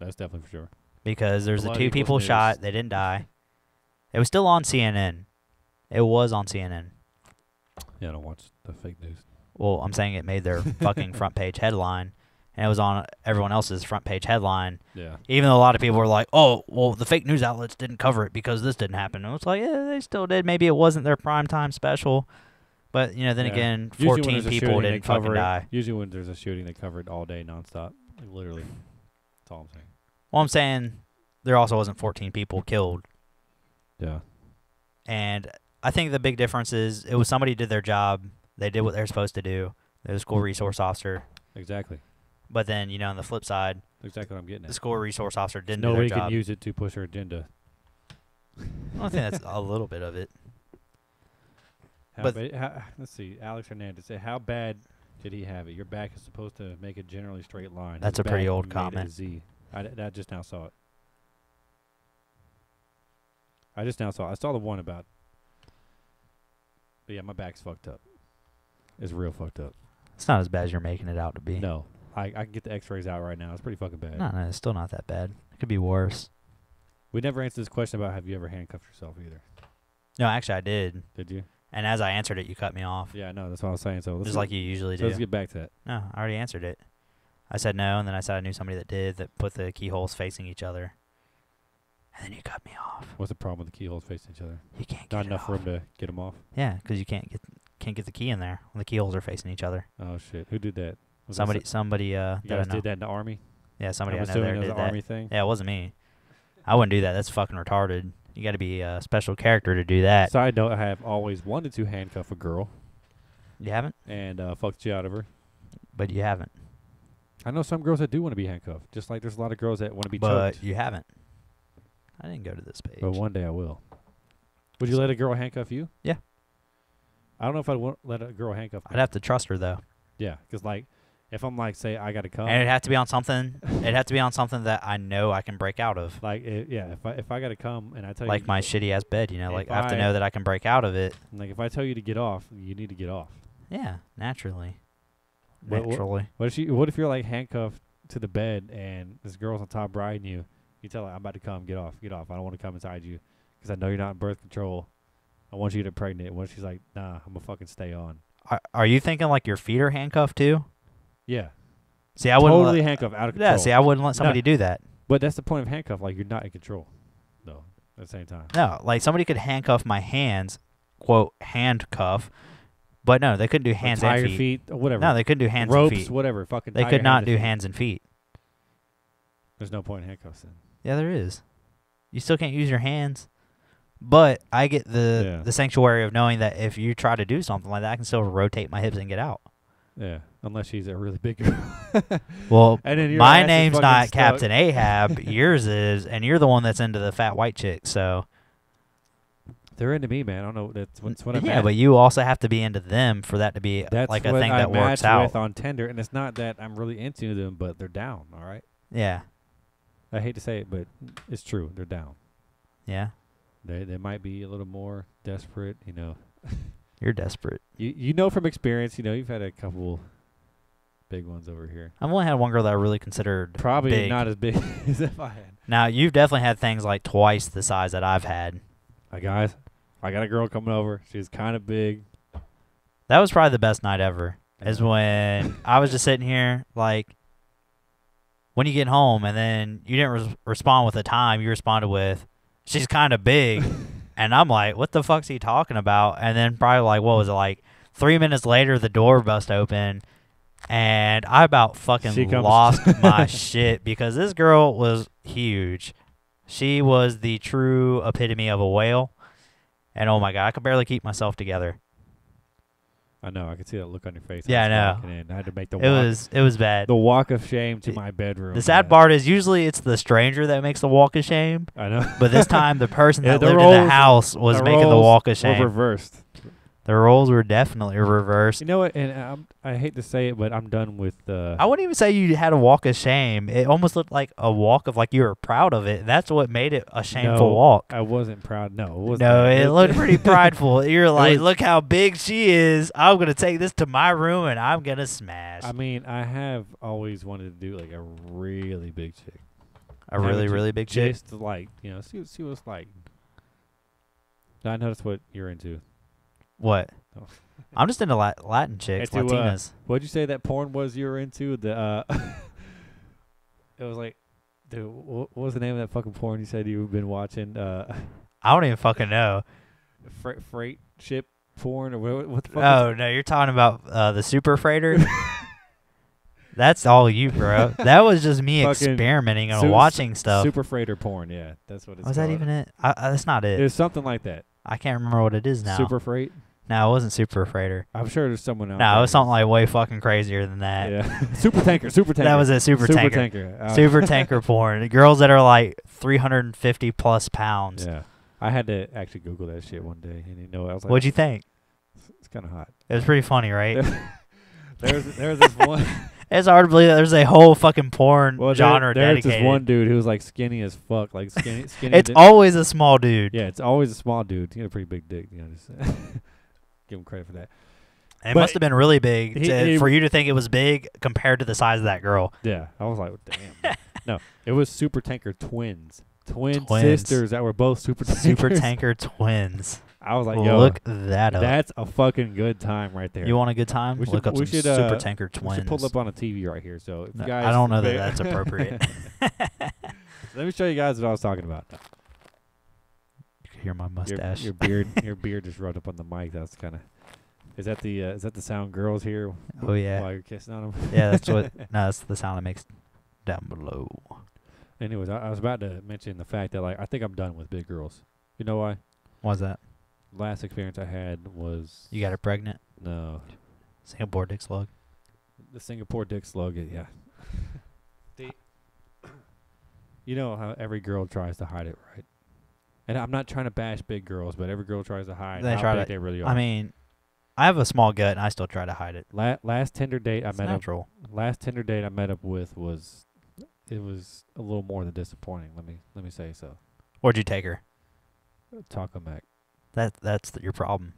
That's definitely for sure. Because there's the 2 people shot. They didn't die. It was still on CNN. It was on CNN. Yeah, I don't watch the fake news. Well, I'm saying it made their fucking front page headline. And it was on everyone else's front page headline. Yeah. Even though a lot of people were like, oh, well, the fake news outlets didn't cover it because this didn't happen. And it's like, yeah, they still did. Maybe it wasn't their primetime special. But, then again, 14 people didn't fucking die. Usually when there's a shooting, they cover it all day nonstop. Like, literally. That's all I'm saying. Well, I'm saying there also wasn't 14 people killed. Yeah. And I think the big difference is it was somebody did their job. They did what they're supposed to do. They're the school resource officer. Exactly. But then, on the flip side, that's exactly what I'm getting at. The school resource officer didn't do their Nobody job. can use it to push her agenda. I think that's a little bit of it. Let's see. Alex Hernandez said, how bad did he have it? Your back is supposed to make a generally straight line. That's His a pretty back old made comment. a Z. I just now saw it. I saw the one about. But yeah, my back's fucked up. It's real fucked up. It's not as bad as you're making it out to be. No. I can get the x-rays out right now. It's pretty fucking bad. No, it's still not that bad. It could be worse. We never answered this question about have you ever handcuffed yourself either. No, actually I did. Did you? And as I answered it, you cut me off. Yeah, no, that's what I was saying. So just like you usually do. Let's get back to that. No, I already answered it. I said no, and then I said I knew somebody that did, that put the keyholes facing each other. And then you cut me off. What's the problem with the keyholes facing each other? You can't get Not it enough off. room to get them off? Yeah, because you can't get the key in there when the keyholes are facing each other. Oh, shit. Who did that? Somebody. You guys did that in the Army? Yeah, somebody I I'm know assuming there it was did an that. Army thing? Yeah, it wasn't me. I wouldn't do that. That's fucking retarded. You got to be a special character to do that. Side note, I have always wanted to handcuff a girl. You haven't? And fucked you out of her. But you haven't. I know some girls that do want to be handcuffed. Just like there's a lot of girls that want to be choked. But you haven't. I didn't go to this page. But one day I will. Would you let a girl handcuff you? Yeah. I don't know if I'd let a girl handcuff me. I'd have to trust her, though. Yeah, because, like, if I'm like, say, I got to come. And it'd have to be on something. It'd have to be on something that I know I can break out of. Like, if I got to come and I tell you. Like my shitty ass bed, like I have to I know that I can break out of it. Like, if I tell you to get off, you need to get off. Yeah, naturally. What if you're, like, handcuffed to the bed and this girl's on top riding you? You tell her, I'm about to come, get off. I don't want to come inside you because I know you're not in birth control. I want you to get pregnant. What if she's like, nah, I'm going to fucking stay on? Are you thinking like your feet are handcuffed too? Yeah. See, I wouldn't totally handcuffed, out of control. Yeah, see, I wouldn't let somebody do that. But that's the point of handcuff. Like, you're not in control, though, at the same time. No, like somebody could handcuff my hands, quote, handcuff, but no, they couldn't do hands and feet. Your feet, or whatever. No, they couldn't do hands Ropes, and feet. Whatever. Fucking they could not do hands and feet. There's no point in handcuffs then. Yeah, there is. You still can't use your hands. But I get the sanctuary of knowing that if you try to do something like that, I can still rotate my hips and get out. Yeah, unless she's a really big girl. Well, and then my name's not stuck. Captain Ahab. Yours is, and you're the one that's into the fat white chick. So they're into me, man. I don't know. That's what I'm Yeah, but you also have to be into them for that to be like a thing that works out. With on Tinder, and it's not that I'm really into them, but they're down. All right. Yeah. I hate to say it, but it's true. They're down. Yeah. They might be a little more desperate, You're desperate. You know from experience, you've had a couple big ones over here. I've only had one girl that I really considered probably big. Not as big as if I had. Now, you've definitely had things like twice the size that I've had. Hi, guys. I got a girl coming over. She's kind of big. That was probably the best night ever. Is when I was just sitting here, like, when you get home, and then you didn't respond with a time. You responded with, she's kind of big. And I'm like, what the fuck's he talking about? And then probably like, what was it, like 3 minutes later, the door bust open. And I about fucking lost my shit because this girl was huge. She was the true epitome of a whale. And oh my God, I could barely keep myself together. I know. I could see that look on your face. Yeah, I know. I had to make the It was bad. The walk of shame to my bedroom. The sad part is usually it's the stranger that makes the walk of shame. I know. But this time the person that lived in the house was making the walk of shame. Were reversed. The roles were definitely reversed. You know what? And I hate to say it, but I'm done with. I wouldn't even say you had a walk of shame. It almost looked like a walk of like you were proud of it. That's what made it a shameful walk. I wasn't proud. No, it wasn't. No, it looked pretty prideful. You're like, look how big she is. I'm gonna take this to my room and I'm gonna smash. I mean, I have always wanted to do like a really big chick. A really big chick. Just to like, you know, see what's like. I know that's what you're into. What? Oh. I'm just into Latin chicks, Latinas. What'd you say that porn was you were into? The it was like, dude, what was the name of that fucking porn you said you've been watching? I don't even fucking know. Freight ship porn or what the fuck? Oh no, you're talking about the super freighter. That's all you, bro. That was just me experimenting and watching stuff. Super freighter porn, yeah, that's what it's called. Was that even it? That's not it. It was something like that. I can't remember what it is now. Super freight? No, it wasn't super freighter. I'm sure there's someone else. No, it was something like way fucking crazier than that. Yeah. Super tanker. That was a super tanker. Super tanker porn. Girls that are like 350 plus pounds. Yeah. I had to actually Google that shit one day, and you know, I was like, what'd you think? It's kind of hot. It was pretty funny, right? There's this one. It's hard to believe that there's a whole fucking porn genre dedicated. There's this one dude who was like skinny as fuck, like skinny. It's always a small dude. Yeah, it's always a small dude. He had a pretty big dick. You know, just give him credit for that. It must have been really big for you to think it was big compared to the size of that girl. Yeah, I was like, damn. No, it was super tanker twins. Twin sisters that were both super tankers. Super tanker twins. I was like, yo, look that up. That's a fucking good time right there. You want a good time? Look up some super tanker twins. We should pull up on a TV right here. So if you guys, I don't know that that's appropriate. Let me show you guys what I was talking about. You can hear my mustache. Your beard just rubbed up on the mic. That's kind of. Is that the sound girls hear? Oh yeah. While you're kissing on them. Yeah, that's what. No, that's the sound it makes down below. Anyways, I was about to mention the fact that like I think I'm done with big girls. You know why? Why's that? Last experience I had was you got her pregnant. No. Singapore dick slug. The Singapore dick slug. Yeah. You know how every girl tries to hide it, right? And I'm not trying to bash big girls, but every girl tries to hide how big they really are. I mean, I have a small gut, and I still try to hide it. Last Tinder date I met natural. Last Tinder date I met up with was a little more than disappointing. Let me say so. Where'd you take her? Taco Mac. That's your problem.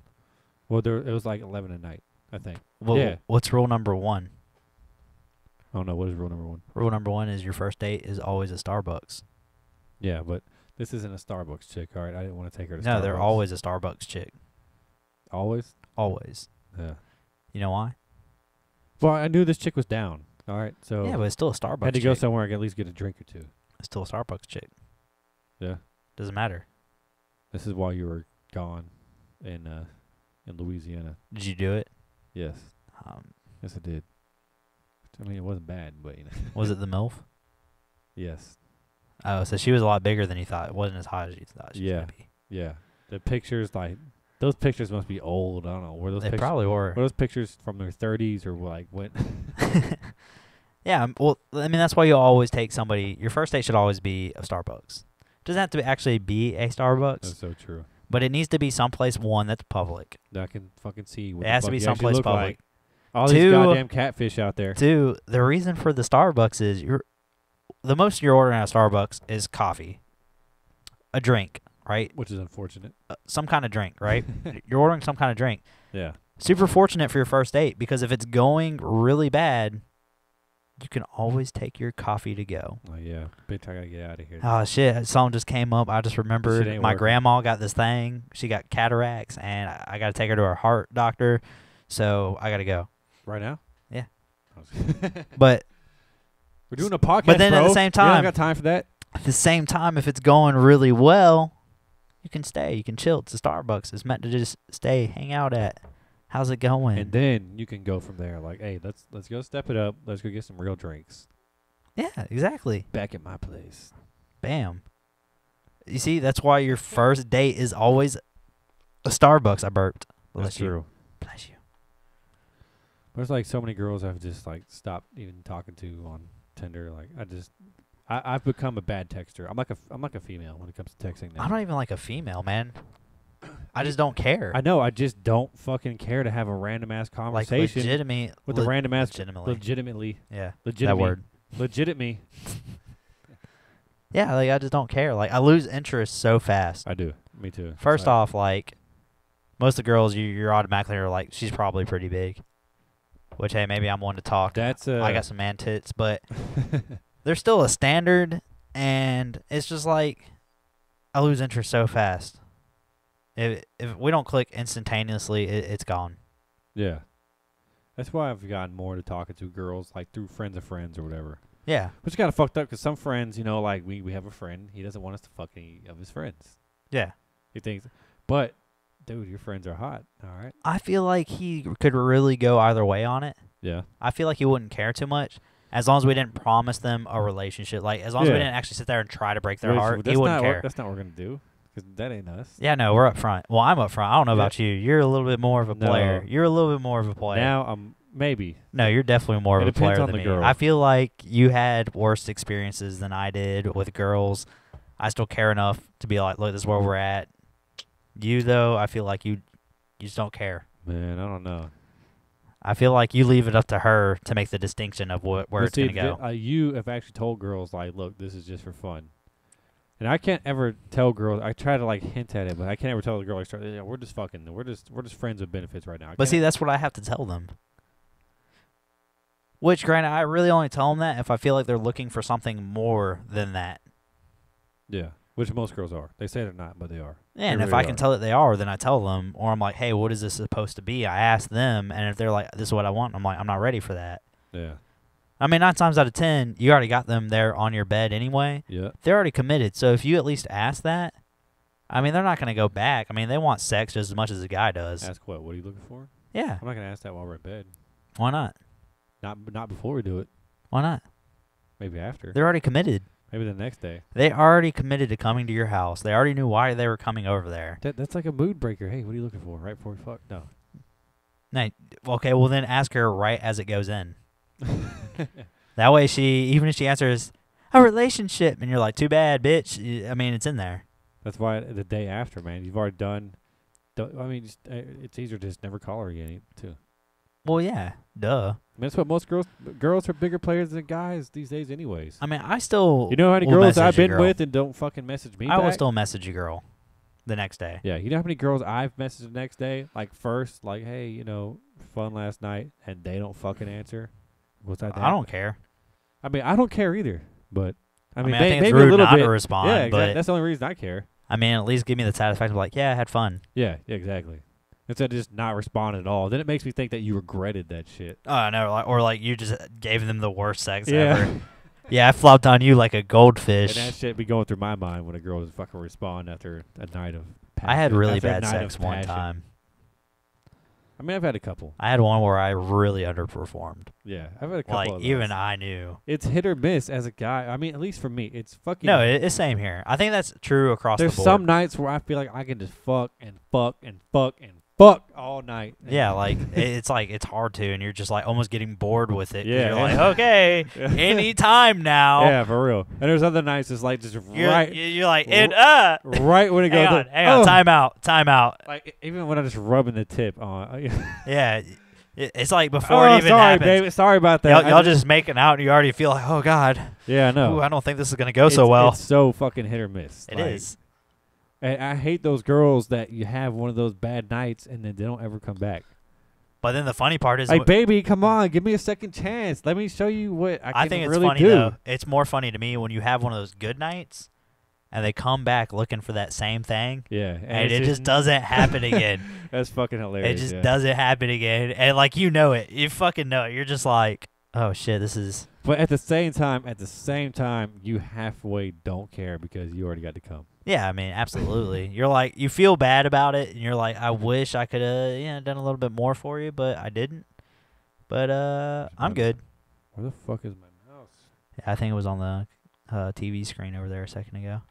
Well, it was like 11 at night, I think. Well, yeah. What's rule number 1? I don't know. What is rule number 1? Rule number 1 is your first date is always a Starbucks. Yeah, but this isn't a Starbucks chick, all right? I didn't want to take her to Starbucks. No, they're always a Starbucks chick. Always? Always. Yeah. You know why? Well, I knew this chick was down, all right? So yeah, but it's still a Starbucks chick. I had to go somewhere I could at least get a drink or two. It's still a Starbucks chick. Yeah. Doesn't matter. This is while you were gone in Louisiana. Did you do it? Yes. Yes, I did. I mean, it wasn't bad, but you know. Was it the MILF? Yes. Oh, so she was a lot bigger than you thought. It wasn't as hot as you thought she was going to be. Yeah. The pictures, like, those pictures must be old. I don't know. Were those They probably were. Were those pictures from their 30s or like when? Yeah, well, I mean, that's why you always take somebody. Your first date should always be a Starbucks. It doesn't have to actually be a Starbucks. That's so true. But it needs to be someplace, one, that's public. That I can fucking see what it has to be someplace public. Like. All these goddamn catfish out there. 2, the reason for the Starbucks is the most you're ordering at Starbucks is coffee. A drink, right? Which is unfortunate. Some kind of drink, right? You're ordering some kind of drink. Yeah. Super fortunate for your first date because if it's going really bad, you can always take your coffee to go. Oh, yeah. Bitch, I got to get out of here. Oh, shit. Something just came up. I just remembered my grandma got this thing. She got cataracts, and I got to take her to her heart doctor, so I got to go. Right now? Yeah. But we're doing a podcast, but then bro. at the same time, you don't got time for that. At the same time, if it's going really well, You can stay. You can chill. It's a Starbucks. It's meant to just stay, hang out at. How's it going? And then you can go from there. Like, hey, let's go step it up. Let's go get some real drinks. Yeah, exactly. Back at my place. Bam. You see, that's why your first date is always a Starbucks. I burped. That's true. Bless you. There's like so many girls I've just like stopped even talking to on Tinder. Like I've become a bad texter. I'm like a female when it comes to texting now. I'm not even like a female, man. I just don't care. I know. I just don't fucking care to have a random ass conversation with a random ass legitimately. Yeah. That word. Legit me. Yeah, like I just don't care. Like I lose interest so fast. I do. Me too. First off, like most of the girls, you're automatically are like, she's probably pretty big. Which hey, maybe I'm one to talk. I got some man tits, but there's still a standard, and it's just like I lose interest so fast. If we don't click instantaneously, it's gone. Yeah. That's why I've gotten more to talking to girls, like through friends of friends or whatever. Yeah. Which is kind of fucked up because some friends, you know, like we have a friend, he doesn't want us to fuck any of his friends. Yeah. He thinks, but, dude, your friends are hot, all right? I feel like he could really go either way on it. Yeah. I feel like he wouldn't care too much. As long as we didn't promise them a relationship. Like, as long as we didn't actually sit there and try to break their heart, he wouldn't care. That's not what we're going to do. Because that ain't us. Yeah, no, we're up front. Well, I'm up front. I don't know about you. You're a little bit more of a player. You're a little bit more of a player. Now I'm maybe. No, you're definitely more of a player than me. Girl. I feel like you had worse experiences than I did with girls. I still care enough to be like, look, this is where we're at. You, though, I feel like you just don't care. Man, I don't know. I feel like you leave it up to her to make the distinction of where it's going to go. You have actually told girls, like, look, this is just for fun. And I can't ever tell girls. I try to like hint at it, but I can't ever tell the girl like, yeah, we're just fucking. We're just friends with benefits right now. But see, that's what I have to tell them. Which, granted, I really only tell them that if I feel like they're looking for something more than that. Yeah, which most girls are. They say they're not, but they are. Yeah, and if I can tell that they are, then I tell them. Or I'm like, hey, what is this supposed to be? I ask them, and if they're like, this is what I want, I'm like, I'm not ready for that. Yeah. I mean, 9 times out of 10, you already got them there on your bed anyway. Yeah. They're already committed. So if you at least ask that, I mean, they're not going to go back. I mean, they want sex just as much as a guy does. Ask what? What are you looking for? Yeah. I'm not going to ask that while we're in bed. Why not? Not before we do it. Why not? Maybe after. They're already committed. Maybe the next day. They already committed to coming to your house. They already knew why they were coming over there. That's like a mood breaker. Hey, what are you looking for? Right before we fuck? No. Okay, well then ask her right as it goes in. That way even if she answers, a relationship, and you're like, too bad, bitch. I mean, it's in there. That's why the day after, man, you've already done. I mean, it's easier to just never call her again, too. Well, yeah, duh. I mean, that's what most girls are bigger players than guys these days, anyways. I mean, I still. You know how many girls I've been with and don't fucking message me? I will still message a girl the next day. Yeah, you know how many girls I've messaged the next day? Like first, like, hey, you know, fun last night, and they don't fucking answer. What's that? I don't care. I mean, I don't care either. But I mean, I think it's maybe rude a little not bit. to respond. Yeah, exactly. But That's the only reason I care. I mean, at least give me the satisfaction of like, yeah, I had fun. Yeah, exactly. Instead of just not responding at all. Then it makes me think that you regretted that shit. Oh, no. Or like you just gave them the worst sex ever. Yeah, I flopped on you like a goldfish. And that shit be going through my mind when a girl doesn't fucking respond after a night of passion. I had really bad sex one time. I mean, I've had a couple. I had one where I really underperformed. Yeah, I've had a couple of those. Even I knew. It's hit or miss as a guy. I mean, at least for me, it's fucking... No, it's same here. I think that's true across the board. There's some nights where I feel like I can just fuck and fuck and fuck and fuck all night. Yeah, like it's hard to, and you're just like almost getting bored with it. Yeah, you're like, okay, any time now. Yeah, for real. And there's other nights it's like just right. You're like right when it goes. Hang on, time out. Like even when I'm just rubbing the tip on. Yeah, it's like before it even happens. Sorry, baby. Sorry about that. Y'all just making out, and you already feel like, oh god. Yeah, I know. Ooh, I don't think this is gonna go so well. It's so fucking hit or miss. It is. And I hate those girls that you have one of those bad nights and then they don't ever come back. But then the funny part is, like, baby, come on, give me a second chance. Let me show you what I think it's really funny do. though. It's more funny to me when you have one of those good nights, and they come back looking for that same thing. Yeah, and it just doesn't happen again. That's fucking hilarious. It just doesn't happen again, and like you know it, you fucking know it. You're just like, oh shit, this is. But at the same time, you halfway don't care because you already got to come. Yeah, I mean, absolutely. You're like, you feel bad about it, and you're like, I wish I could have, done a little bit more for you, but I didn't. But I'm good. Where the fuck is my mouse? Yeah, I think it was on the TV screen over there a second ago.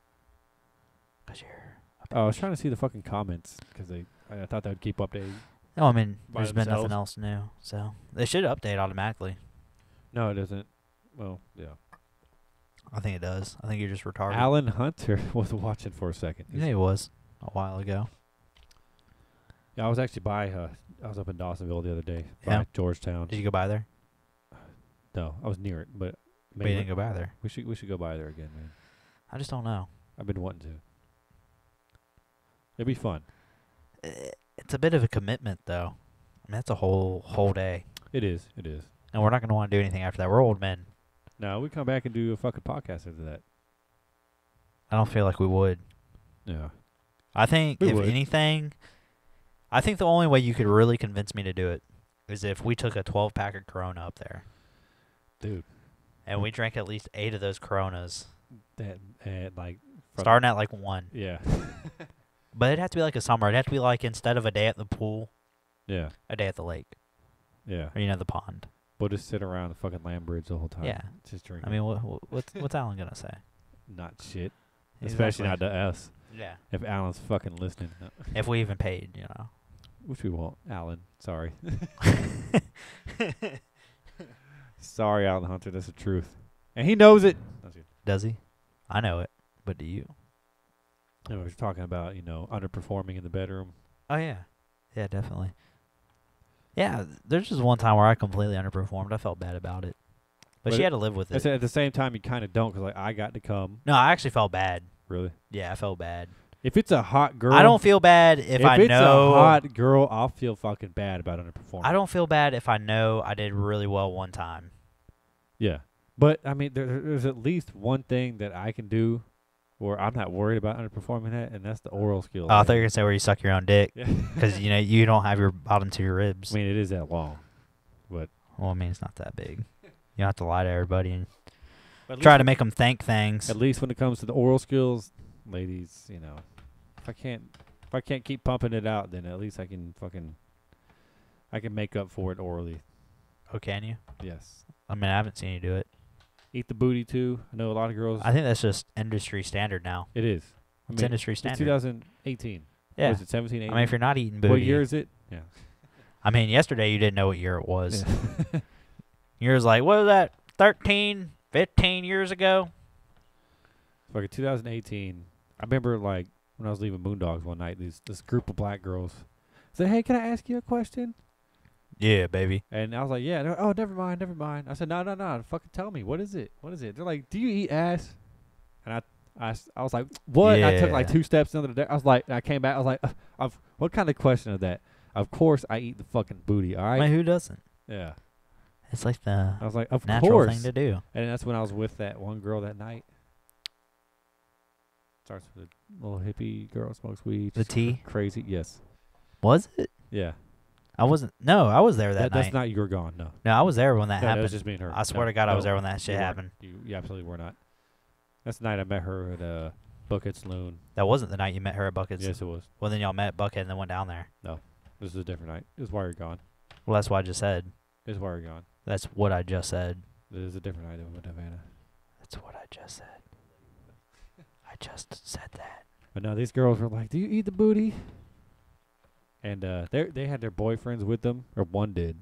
'Cause you're. Oh, I was trying to see the fucking comments because I thought they would keep updating. No, I mean, By there's been nothing themselves? else new, so they should update automatically. No, it doesn't. Well, yeah. I think it does. I think you're just retarded. Alan Hunter was watching for a second. Yeah, it was a while ago. Yeah, I was actually I was up in Dawsonville the other day by Yeah. Georgetown. Did you go by there? No, I was near it, but But you didn't go by there. we should go by there again, man. I just don't know. I've been wanting to. It'd be fun. It's a bit of a commitment, though. I mean, that's a whole day, It is. It is. and we're not going to want to do anything after that. We're old men. No, we come back and do a fucking podcast after that. I don't feel like we would. Yeah. I think, We if would. anything, I think the only way you could really convince me to do it is if we took a 12-pack of Corona up there. Dude. And we drank at least 8 of those Coronas, That like starting at like 1. Yeah. But it'd have to be like a summer. It'd have to be like, instead of a day at the pool, Yeah. a day at the lake. Yeah. Or, the pond. We'll just sit around the fucking land bridge the whole time. Yeah. Just drink. I mean, what's Alan going to say? Not shit. Especially not to us. Yeah. If Alan's fucking listening. No. If we even paid, Which we won't. Alan. Sorry. Sorry, Alan Hunter. That's the truth. And he knows it. Does he? I know it. But do you? And we were talking about, underperforming in the bedroom. Oh, yeah. Yeah, definitely. Yeah, there's just one time where I completely underperformed. I felt bad about it. But she had to live with I it. said at the same time, you kind of don't because, I got to come. No, I actually felt bad. Really? Yeah, I felt bad. If it's a hot girl. I don't feel bad if I it's know. a hot girl, I'll feel fucking bad about underperforming. I don't feel bad if I know I did really well one time. Yeah. But, I mean, there's at least one thing that I can do where I'm not worried about underperforming at, and that's the oral skills. Oh, I thought you were going to say where you suck your own dick. Yeah. Because, you don't have your bottom to your ribs. I mean, it is that long. But Well, I mean, it's not that big. You don't have to lie to everybody and at try least to make them think things. At least when it comes to the oral skills, ladies, if I can't keep pumping it out, then at least I can make up for it orally. Oh, can you? Yes. I mean, I haven't seen you do it. Eat the booty too. I know a lot of girls. I think that's just industry standard now. It is. It's industry It's standard. 2018. Yeah. Was it 17, 18? I mean, if you're not eating booty. What year is it? Yeah. I mean, yesterday you didn't know what year it was. Yeah. Yours like, what was that, 13, 15 years ago? Fucking 2018. I remember when I was leaving Moondogs one night, this group of black girls said, "Hey, can I ask you a question?" Yeah, baby. And I was like, "Yeah." Oh, never mind. I said, "No. Fucking tell me. What is it? They're like, "Do you eat ass?" And I was like, "What?" And I took like Yeah. 2 steps into the. I was like, and I came back. I was like, "What kind of question is that?" Of course, I eat the fucking booty. All right. I mean, who doesn't? Yeah. It's like the I was like, "Of natural course." thing to do. And that's when I was with that one girl that night. Starts with a little hippie girl, smokes weed. The she's tea? Crazy. Yes. Was it? Yeah. I wasn't. No, I was there that night. That's not you were gone. No. No, I was there when that No, that happened. was just me and her. I swear No, to God, I was no, there when that shit you weren't. happened. You absolutely were not. That's the night I met her at Bucket Saloon. That wasn't the night you met her at Buckets. Yes, it was. Well, then y'all met at Bucket and then went down there. This is a different night. This is why you're gone. Well, that's what I just said. This is why you're gone. That's what I just said. This is a different night than we went to Havana. That's what I just said. I just said that. But no, these girls were like, "Do you eat the booty?" And they had their boyfriends with them, or one did.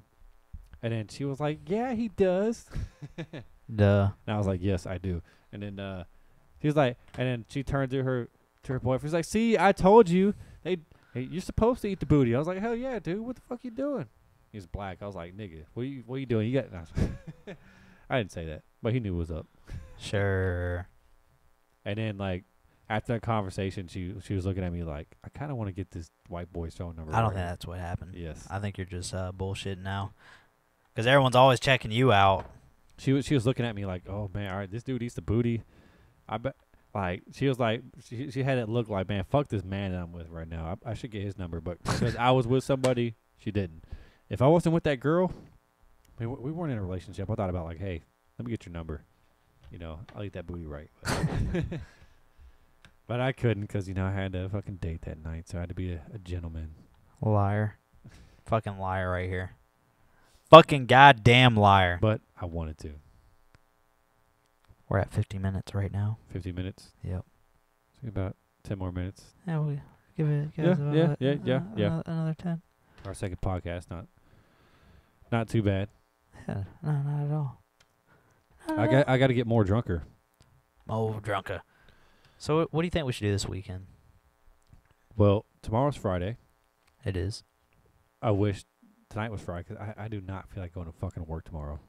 And then she was like, "Yeah, he does." Duh. And I was like, "Yes, I do." And then she was like, and then she turned to her boyfriend. She's like, "See, I told you. Hey, you're supposed to eat the booty." I was like, "Hell yeah, dude. What the fuck you doing?" He's black. I was like, "Nigga, what you doing? You got?" No. I didn't say that, but he knew what was up. Sure. And then after that conversation, she was looking at me like, "I kind of want to get this white boy's phone number." I don't right think now." that's what happened. Yes. I think you're just bullshitting now. Because everyone's always checking you out. She was looking at me like, "Oh man, all right, this dude eats the booty." I bet. She was like, she had it look like, "Man, fuck this man that I'm with right now. I should get his number." But because I was with somebody, she didn't. If I wasn't with that girl, we weren't in a relationship. I thought about hey, let me get your number. I'll eat that booty right. But I couldn't because, I had a fucking date that night, so I had to be a gentleman. Liar. Fucking liar right here. Fucking goddamn liar. But I wanted to. We're at 50 minutes right now. 50 minutes? Yep. So about 10 more minutes. Yeah, we give it another 10. Our second podcast, not too bad. Yeah, no, not at all. I got to get more drunker. Oh, drunker. So what do you think we should do this weekend? Well, tomorrow's Friday. It is. I wish tonight was Friday because I do not feel like going to fucking work tomorrow.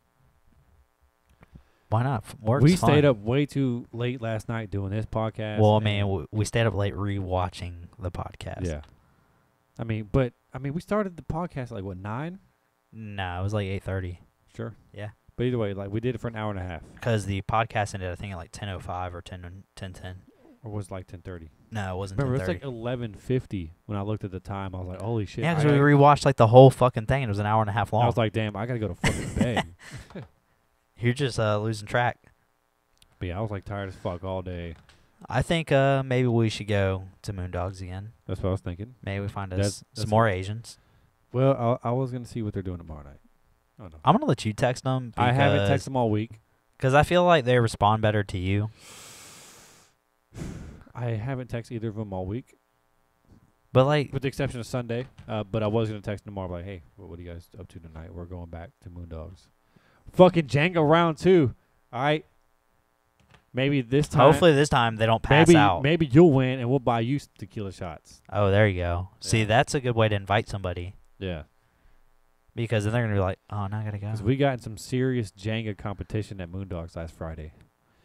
Why not? Work's We fun. stayed up way too late last night doing this podcast. Well, I mean, we stayed up late rewatching the podcast. Yeah. We started the podcast at 9? No, it was like 8:30. Sure. Yeah. But either way, we did it for an hour and a half. Because the podcast ended, I think, at 10:05 or 10:10. Or was it 10:30? No, it wasn't. Remember, 10:30. it's 11:50 when I looked at the time. I was like, holy shit. Yeah, because we rewatched the whole fucking thing. And it was an hour and a half long. I was like, damn, I got to go to fucking bed. You're just losing track. But yeah, I was tired as fuck all day. I think maybe we should go to Moondogs again. That's what I was thinking. Maybe we find That's some more Asians. Well, I was going to see what they're doing tomorrow night. Oh, no. I'm going to let you text them. I haven't texted them all week. Because I feel like they respond better to you. I haven't texted either of them all week. But with the exception of Sunday. But I was going to text them tomorrow, hey, what are you guys up to tonight? We're going back to Moondogs. Fucking Jenga round 2. All right. Maybe this time. Hopefully this time they don't pass out. Maybe you'll win and we'll buy you tequila shots. Oh, there you go. Yeah. See, that's a good way to invite somebody. Yeah. Because then they're going to be like, oh, now I got to go. Because we got in some serious Jenga competition at Moondogs last Friday.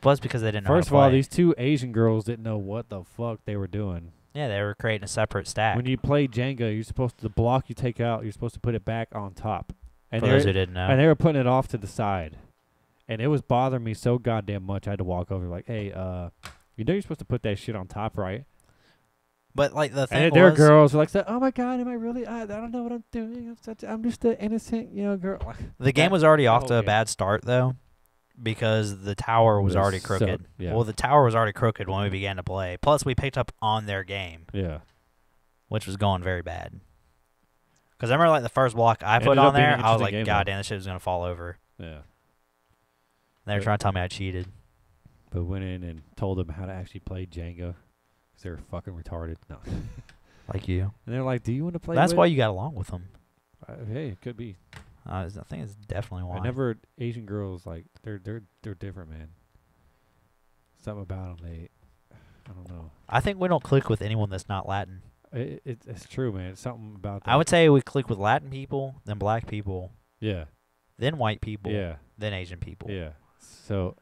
Plus because they didn't know First how to of all, play. these 2 Asian girls didn't know what the fuck they were doing. Yeah, they were creating a separate stack. When you play Jenga, you're supposed to, the block you take out, you're supposed to put it back on top. And For those who didn't know. And they were putting it off to the side. And it was bothering me so goddamn much, I had to walk over like, hey, you're supposed to put that shit on top, right? But the thing and there are was, girls who oh my god, am I really? I don't know what I'm doing. I'm just an innocent, girl. the game was already off to a bad start though, because the tower was already crooked. Yeah. Well, the tower was already crooked when we began to play. Plus, we picked up on their game. Yeah. Which was going very bad. Because I remember the first block I put Ended up on being there, an I was interesting like, game, God though. damn, this shit was gonna fall over. Yeah. They were trying to tell me I cheated. But went in and told them how to actually play Jenga. Because they were fucking retarded. No. Like you. And they're like, do you want to play That's with why you got along with them. Hey, it could be. I think it's definitely why. I never Asian girls they're different, man. Something about them, I don't know. I think we don't click with anyone that's not Latin. It's true, man. It's something about that. I would say we click with Latin people, then black people, Yeah. then white people, Yeah. then Asian people. Yeah. So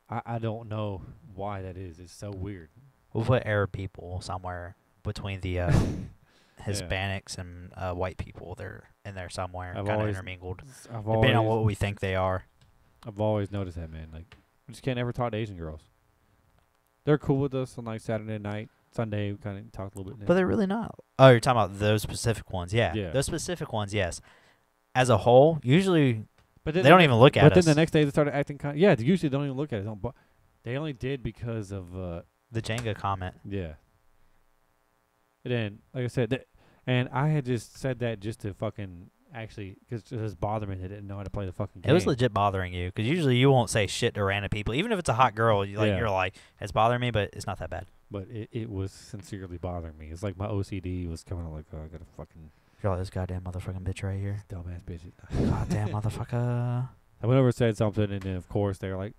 I don't know why that is. It's so weird. We'll put Arab people somewhere between the Hispanics and white people. They're in there somewhere, kind of intermingled, depending on what we think they are. I've always noticed that, man. We just can't ever talk to Asian girls. They're cool with us on Saturday night, Sunday. We kind of talk a little bit. But they're really not. Oh, you're talking about those specific ones? Yeah. Those specific ones, yes. As a whole, usually, they don't even look at us. But then the next day they started acting kind. Yeah, usually they don't even look at us. They only did because of the Jenga comment. Yeah. And then, like I said, and I had just said that just to fucking actually, because it was bothering me. They didn't know how to play the fucking game. It was legit bothering you, because usually you won't say shit to random people. Even if it's a hot girl, you're like, it's bothering me, but it's not that bad. But it was sincerely bothering me. It's like my OCD was coming out like, oh, I got to fucking... You're like, this goddamn motherfucking bitch right here. Dumbass bitch. Goddamn motherfucker. I went over and said something, and then, of course, they were like,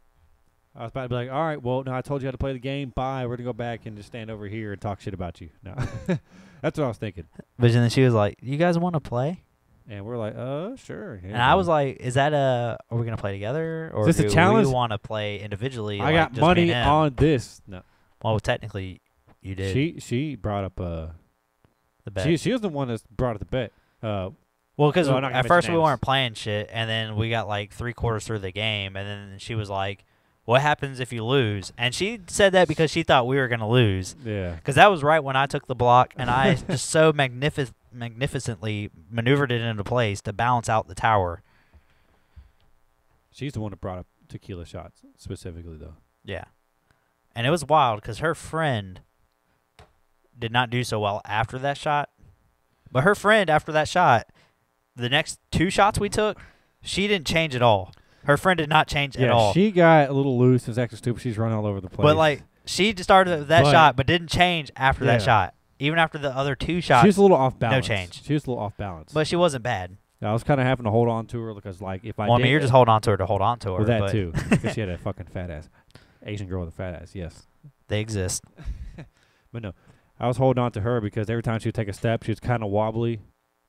I was about to be like, all right, well, no, I told you how to play the game. Bye. We're going to go back and just stand over here and talk shit about you. No. That's what I was thinking. But then she was like, you guys want to play? And we're like, sure. Yeah, and I was like, is that are we going to play together? Or is this a challenge? We want to play individually? I got money on this. No. Well, technically, you did. She brought up the bet. She was the one that brought up the bet. Well, because at first we weren't playing shit, and then we got 3/4 through the game, and then she was like, what happens if you lose? And she said that because she thought we were going to lose. Yeah. Because that was right when I took the block, and I just so magnificently maneuvered it into place to balance out the tower. She's the one that brought up tequila shots, specifically, though. Yeah. And it was wild because her friend did not do so well after that shot. But her friend, after that shot, the next 2 shots we took, she didn't change at all. Her friend did not change at all. Yeah, she got a little loose and was acting stupid. She's running all over the place. But, like, she started that shot but didn't change after that shot. Even after the other 2 shots, she was a little off balance. No change. She was a little off balance. But she wasn't bad. Yeah, I was kind of having to hold on to her because, like, if I Well, I mean, you're just holding on to her to hold on to her. Well, that too. Because she had a fucking fat ass. Asian girl with a fat ass, yes. They exist. But no, I was holding on to her because every time she would take a step, she was kind of wobbly.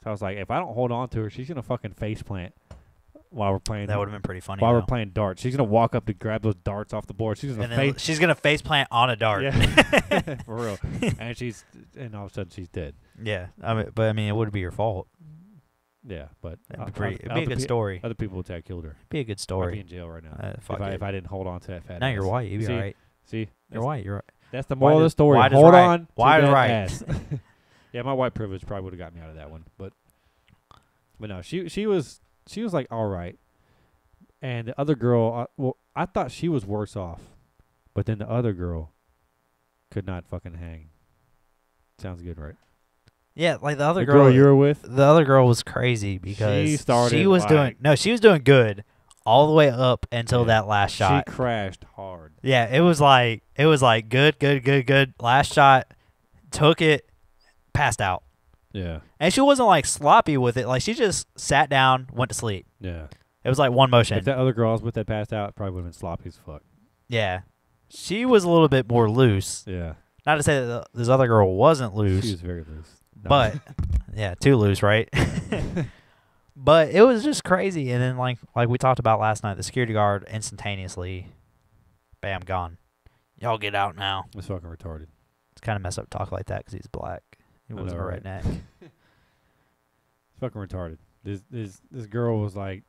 So I was like, if I don't hold on to her, she's going to fucking face plant while we're playing. That would have been pretty funny. While we're playing darts. She's going to walk up to grab those darts off the board. She's going to face plant on a dart. Yeah. For real. And all of a sudden she's dead. Yeah. I mean, it would be your fault. Yeah, but it'd be a good story. Other people would have killed her. Be a good story. I'd be in jail right now if I didn't hold on to that fat ass. No, you're white. You'd be all right. See? You're white. You're right. That's the moral of the story. Hold on to that ass. Yeah, my white privilege probably would have got me out of that one. But no, she was like all right. And the other girl, I thought she was worse off. But then the other girl could not fucking hang. Sounds good, right? Yeah, like the other girl you were with. The other girl was crazy because she was doing good all the way up until that last shot. She crashed hard. Yeah, it was like good. Last shot, took it, passed out. Yeah. And she wasn't like sloppy with it. Like she just sat down, went to sleep. Yeah. It was like one motion. If that other girl I was with that passed out, it probably would have been sloppy as fuck. Yeah. She was a little bit more loose. Yeah. Not to say that this other girl wasn't loose. She was very loose. No. But, yeah, too loose, right? But it was just crazy. And then, like we talked about last night, the security guard instantaneously, bam, gone. Y'all get out now. It's fucking retarded. It's kind of messed up to talk like that because he's black. He wasn't a redneck. It's fucking retarded. This girl was, like,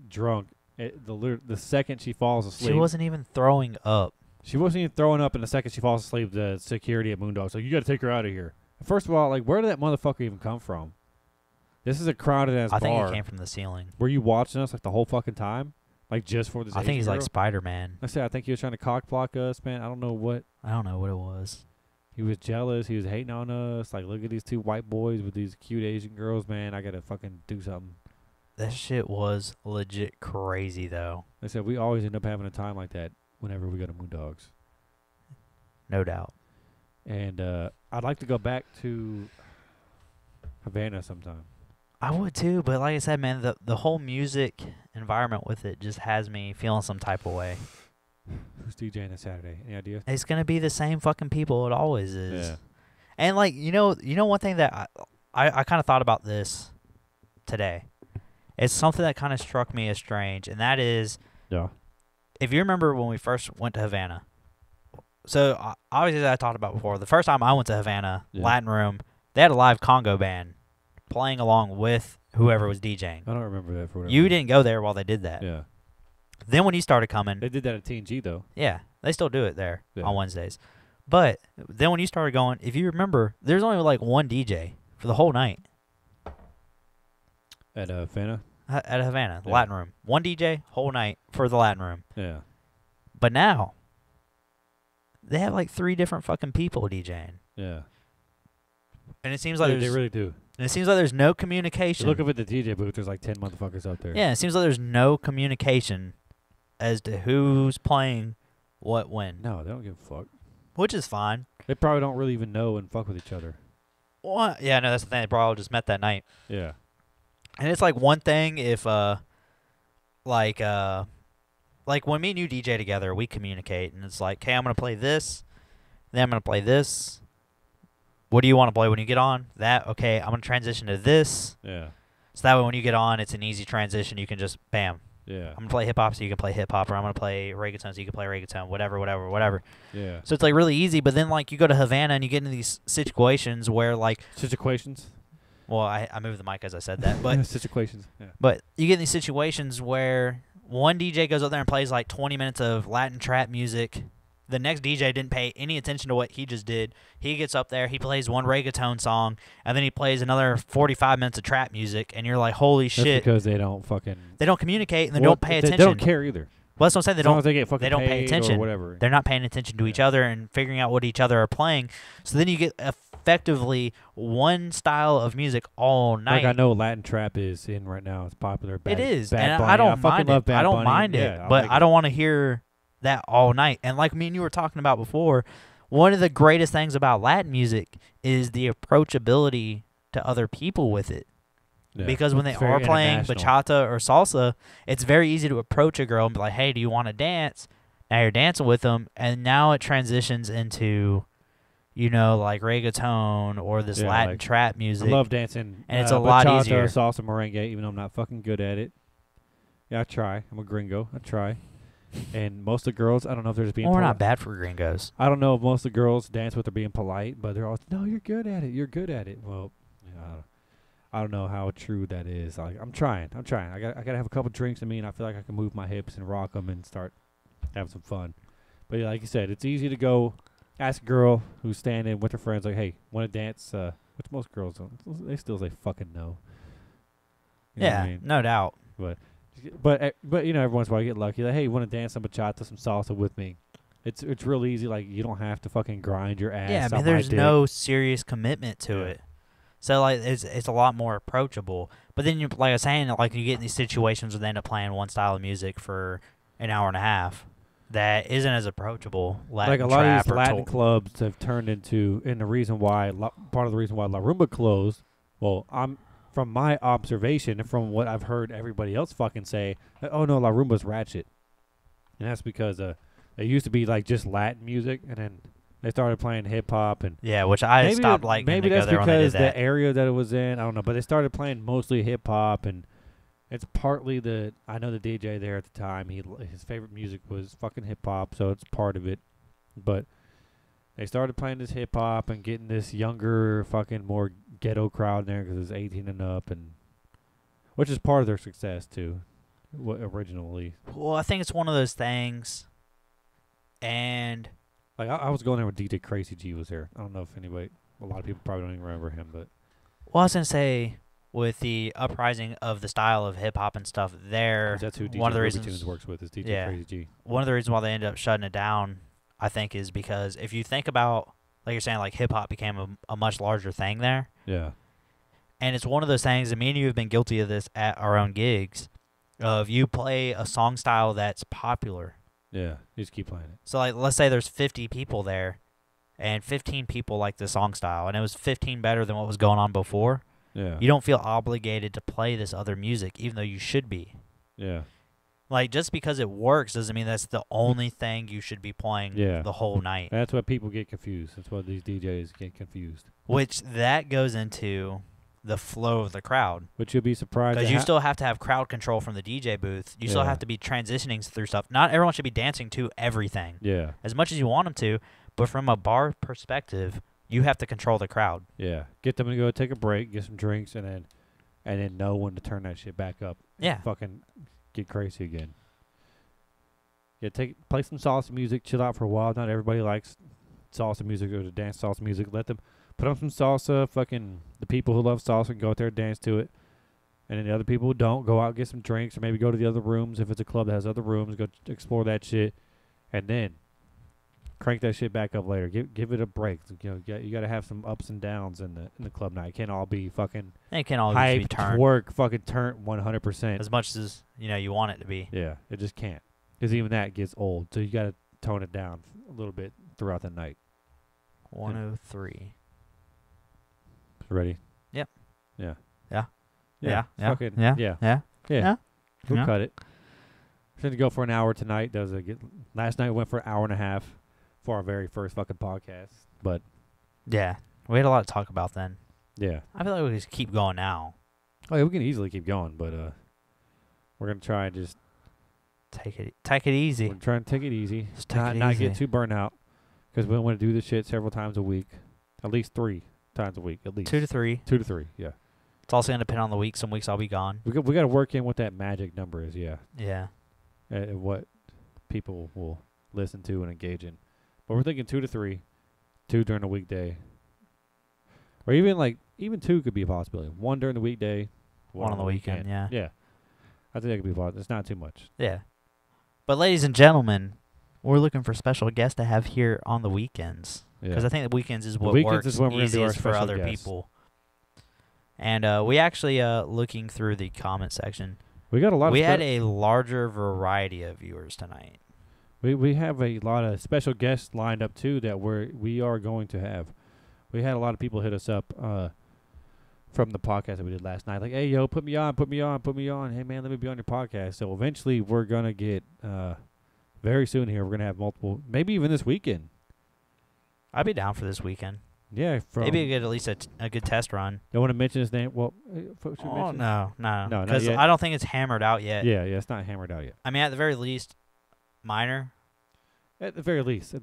drunk. The second she falls asleep. She wasn't even throwing up. She wasn't even throwing up, and the second she falls asleep, the security at Moondog's like, you got to take her out of here. First of all, like, where did that motherfucker even come from? This is a crowded-ass bar. I think he came from the ceiling. Were you watching us, like, the whole fucking time? Like, just for this I think he's girl? like Spider-Man. I think he was trying to cock-block us, man. I don't know what it was. He was jealous. He was hating on us. Like, look at these 2 white boys with these cute Asian girls, man. I got to fucking do something. That shit was legit crazy, though. They said we always end up having a time like that whenever we go to Moondog's. No doubt. And I'd like to go back to Havana sometime. I would too, but like I said, man, the whole music environment with it just has me feeling some type of way. Who's DJing this Saturday? Any idea? It's gonna be the same fucking people it always is. Yeah. And like you know one thing that I kind of thought about this today. It's something that kind of struck me as strange, and that is, if you remember when we first went to Havana. So, obviously, I talked about before. The first time I went to Havana, Latin Room, they had a live Congo band playing along with whoever was DJing. I don't remember that for whatever. You didn't go there while they did that. Yeah. Then when you started coming. They did that at TNG, though. Yeah. They still do it there on Wednesdays. But then when you started going, if you remember, there's only like one DJ for the whole night. At Havana? At Havana, the Latin Room. One DJ, whole night for the Latin Room. Yeah. But now, they have like 3 different fucking people DJing. Yeah. And it seems like they really do. And it seems like there's no communication. You look up at the DJ booth, there's like 10 motherfuckers out there. Yeah, it seems like there's no communication as to who's playing what when. No, they don't give a fuck. Which is fine. They probably don't really even know and fuck with each other. Well, yeah, no, that's the thing. They probably just met that night. Yeah. And it's like one thing if, like when me and you DJ together, we communicate, and it's like, hey, I'm going to play this, then I'm going to play this. What do you want to play when you get on? That, okay, I'm going to transition to this. Yeah. So that way when you get on, it's an easy transition. You can just, bam. Yeah. I'm going to play hip-hop so you can play hip-hop, or I'm going to play reggaeton so you can play reggaeton, whatever. Yeah. So it's like really easy, but then like you go to Havana and you get into these situations where like... Situations? Well, I moved the mic as I said that, but... situations, yeah. But you get in these situations where one DJ goes up there and plays like 20 minutes of Latin trap music. The next DJ didn't pay any attention to what he just did. He gets up there, he plays one reggaeton song, and then he plays another 45 minutes of trap music, and you're like, holy shit. That's because they don't fucking... They don't communicate, and they don't pay attention. They don't care either. Well, that's what I'm saying. As long as they get fucking they don't pay paid attention. or whatever. They're not paying attention to each other and figuring out what each other are playing. So then you get effectively one style of music all night. Like I know Latin trap is in right now. It's popular. It is, Bad and Bunny. I don't fucking mind love it. Bad I don't Bunny. mind it, Yeah, but like I don't want to hear that all night. And like me and you were talking about before, one of the greatest things about Latin music is the approachability to other people with it. Yeah. Because when they It's very are playing international. bachata or salsa, it's very easy to approach a girl and be like, hey, do you want to dance? Now you're dancing with them, and now it transitions into, you know, like reggaeton or this Latin like, trap I music. love dancing. And it's a lot bachata, easier. Salsa, merengue, even though I'm not fucking good at it. Yeah, I try. I'm a gringo. I try. And most of the girls, I don't know if they're just being Well, we're polite. not bad for gringos. I don't know if most of the girls dance with her being polite, but they're all, no, you're good at it. You're good at it. Well, I don't know how true that is. Like, I'm trying. I gotta have a couple drinks in me, and I feel like I can move my hips and rock them and start having some fun. But yeah, like you said, it's easy to go ask a girl who's standing with her friends, like, hey, want to dance? Which most girls don't. They still say fucking no. You know what Yeah, I mean? no doubt. But you know, every once in a while you get lucky. Like, hey, you want to dance some bachata, some salsa with me? It's real easy. Like, you don't have to fucking grind your ass. Yeah, I on mean, my there's dick. no serious commitment to Yeah. it. So, like, it's a lot more approachable. But then, like I was saying, like, you get in these situations where they end up playing one style of music for an hour and a half that isn't as approachable. Latin Like, a lot of trap these or Latin clubs have turned into, and the reason why, part of the reason why La Rumba closed, well, from my observation and from what I've heard everybody else fucking say, oh no, La Rumba's ratchet. And that's because it used to be like just Latin music, and then they started playing hip hop, and yeah, which I stopped liking maybe to go that's there when they did because that. the area that it was in, I don't know, but they started playing mostly hip hop, and it's partly I know the DJ there at the time, his favorite music was fucking hip hop, so it's part of it. But they started playing this hip hop and getting this younger, fucking more ghetto crowd in there because it's 18 and up, and which is part of their success too, originally. Well, I think it's one of those things, and Like, I was going there when DJ Crazy G was there. I don't know if a lot of people probably don't even remember him, but well, I was gonna say with the uprising of the style of hip hop and stuff, there, that's who DJ one of the Ruby reasons Tunes works with is DJ yeah. Crazy G. One of the reasons why they ended up shutting it down, I think, is because if you think about, like you're saying, like hip hop became a much larger thing there. Yeah. And it's one of those things, and me and you have been guilty of this at our own gigs, of you play a song style that's popular. Yeah, you just keep playing it. So, like, let's say there's 50 people there, and 15 people like the song style, and it was 15 better than what was going on before. Yeah. You don't feel obligated to play this other music, even though you should be. Yeah. Like, just because it works doesn't mean that's the only thing you should be playing the whole night. That's why people get confused. That's why these DJs get confused. Which, that goes into the flow of the crowd. But you'll be surprised. Because you still have to have crowd control from the DJ booth. You still have to be transitioning through stuff. Not everyone should be dancing to everything. Yeah. As much as you want them to, but from a bar perspective, you have to control the crowd. Yeah. Get them to go take a break, get some drinks, and then know when to turn that shit back up. Yeah. Fucking get crazy again. Yeah, play some salsa music, chill out for a while. Not everybody likes salsa music or to dance salsa music. Let them put on some salsa. Fucking the people who love salsa can go out there and dance to it. And then the other people who don't, go out and get some drinks or maybe go to the other rooms. If it's a club that has other rooms, go explore that shit. And then crank that shit back up later. Give it a break. You got to have some ups and downs in the club night. It can't all be fucking It can all hype, be turned twerk, fucking turn 100%. as much as you want it to be. Yeah, it just can't. Because even that gets old. So you got to tone it down a little bit throughout the night. 103. Ready? Yep. Yeah. Yeah. Yeah. Yeah. Fucking, Yeah. yeah. Yeah. Yeah. Yeah. We'll Yeah. cut it. We're going to go for an hour tonight. Last night we went for an hour and a half for our very first fucking podcast. But Yeah. We had a lot to talk about then. yeah. I feel like we just keep going now. Oh, yeah, we can easily keep going, but we're going to try and just Take it easy. we're trying to take it easy. Just take it Not easy. get too burnt out. Because we want to do this shit several times a week. At least 3 times a week. At least 2 to 3. 2 to 3, yeah. It's also going to depend on the week. Some weeks I'll be gone. We got to work in what that magic number is, yeah. Yeah. What people will listen to and engage in. But we're thinking 2 to 3, 2 during the weekday. Or even 2 could be a possibility. 1 during the weekday, 1 on the weekend, yeah. Yeah. I think that could be possible. It's not too much. Yeah. But ladies and gentlemen, we're looking for special guests to have here on the weekends. Because I think the weekends is what weekends works is when we're gonna do our easiest for special other guests. people. And we actually, looking through the comment section, We got a lot. we had a larger variety of viewers tonight. We have a lot of special guests lined up too that we are going to have. We had a lot of people hit us up from the podcast that we did last night, like, "Hey, yo, put me on. Hey, man, let me be on your podcast." So eventually, we're gonna get very soon here. We're gonna have multiple, maybe even this weekend. I'd be down for this weekend. Yeah, Maybe get at least a good test run. Don't want to mention his name. Well, folks, Oh, no, not because yet. I don't think it's hammered out yet. Yeah, it's not hammered out yet. I mean, at the very least, Minor At the very least.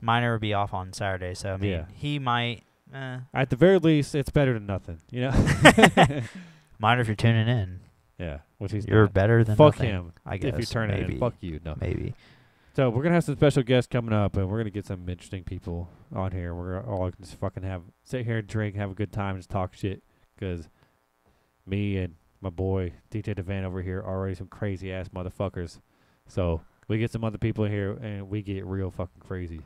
would be off on Saturday, so I mean, Yeah. he might. At the very least, it's better than nothing. You know. Minor, if you're tuning in, Yeah, which he's you're not. better than Fuck nothing, him. I guess. If you turn it maybe. in, fuck you. No. Maybe. So we're gonna have some special guests coming up, and we're gonna get some interesting people on here. We're gonna all just fucking sit here and drink, have a good time, just talk shit. Because me and my boy DJ Devan over here are already some crazy ass motherfuckers. So we get some other people in here, and we get real fucking crazy.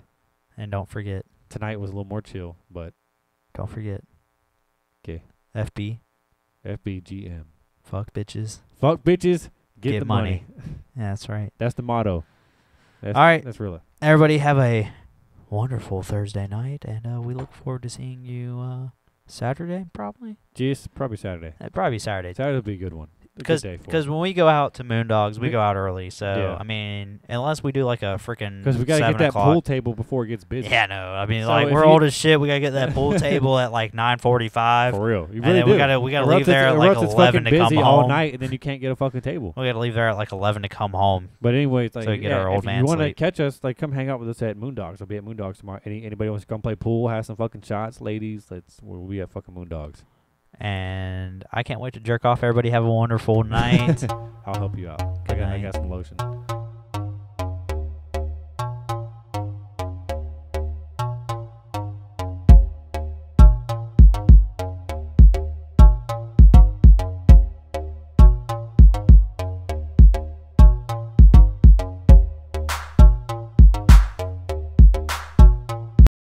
And don't forget. Tonight was a little more chill, but Don't forget. 'Kay. FB. FBGM. Fuck bitches. Fuck bitches, get the money. money. Yeah, that's right. That's the motto. That's, All right. That's real. Everybody have a wonderful Thursday night, and we look forward to seeing you Saturday, probably. Just probably Saturday. Probably Saturday. Saturday will be a good one. Because when we go out to Moondogs, we Yeah. go out early. So, Yeah. I mean, unless we do like a freaking Because we got to 7 get that o'clock. pool table before it gets busy. Yeah, no. I mean, So like, if we're you- old as shit. We got to get that pool table at like 9:45. For real. You And really then do. we gotta Or leave else there at or like else it's 11 to fucking come busy all home. night, and then you can't get a fucking table. We got to leave there at like 11 to come home. But anyway, it's like, So we get our old if man you want to sleep. catch us, like, come hang out with us at Moondogs. I'll be at Moondogs tomorrow. Anybody wants to come play pool, have some fucking shots, ladies, we'll be at fucking Moondogs. And I can't wait to jerk off. Everybody have a wonderful night. I'll help you out. Good I night. got some lotion.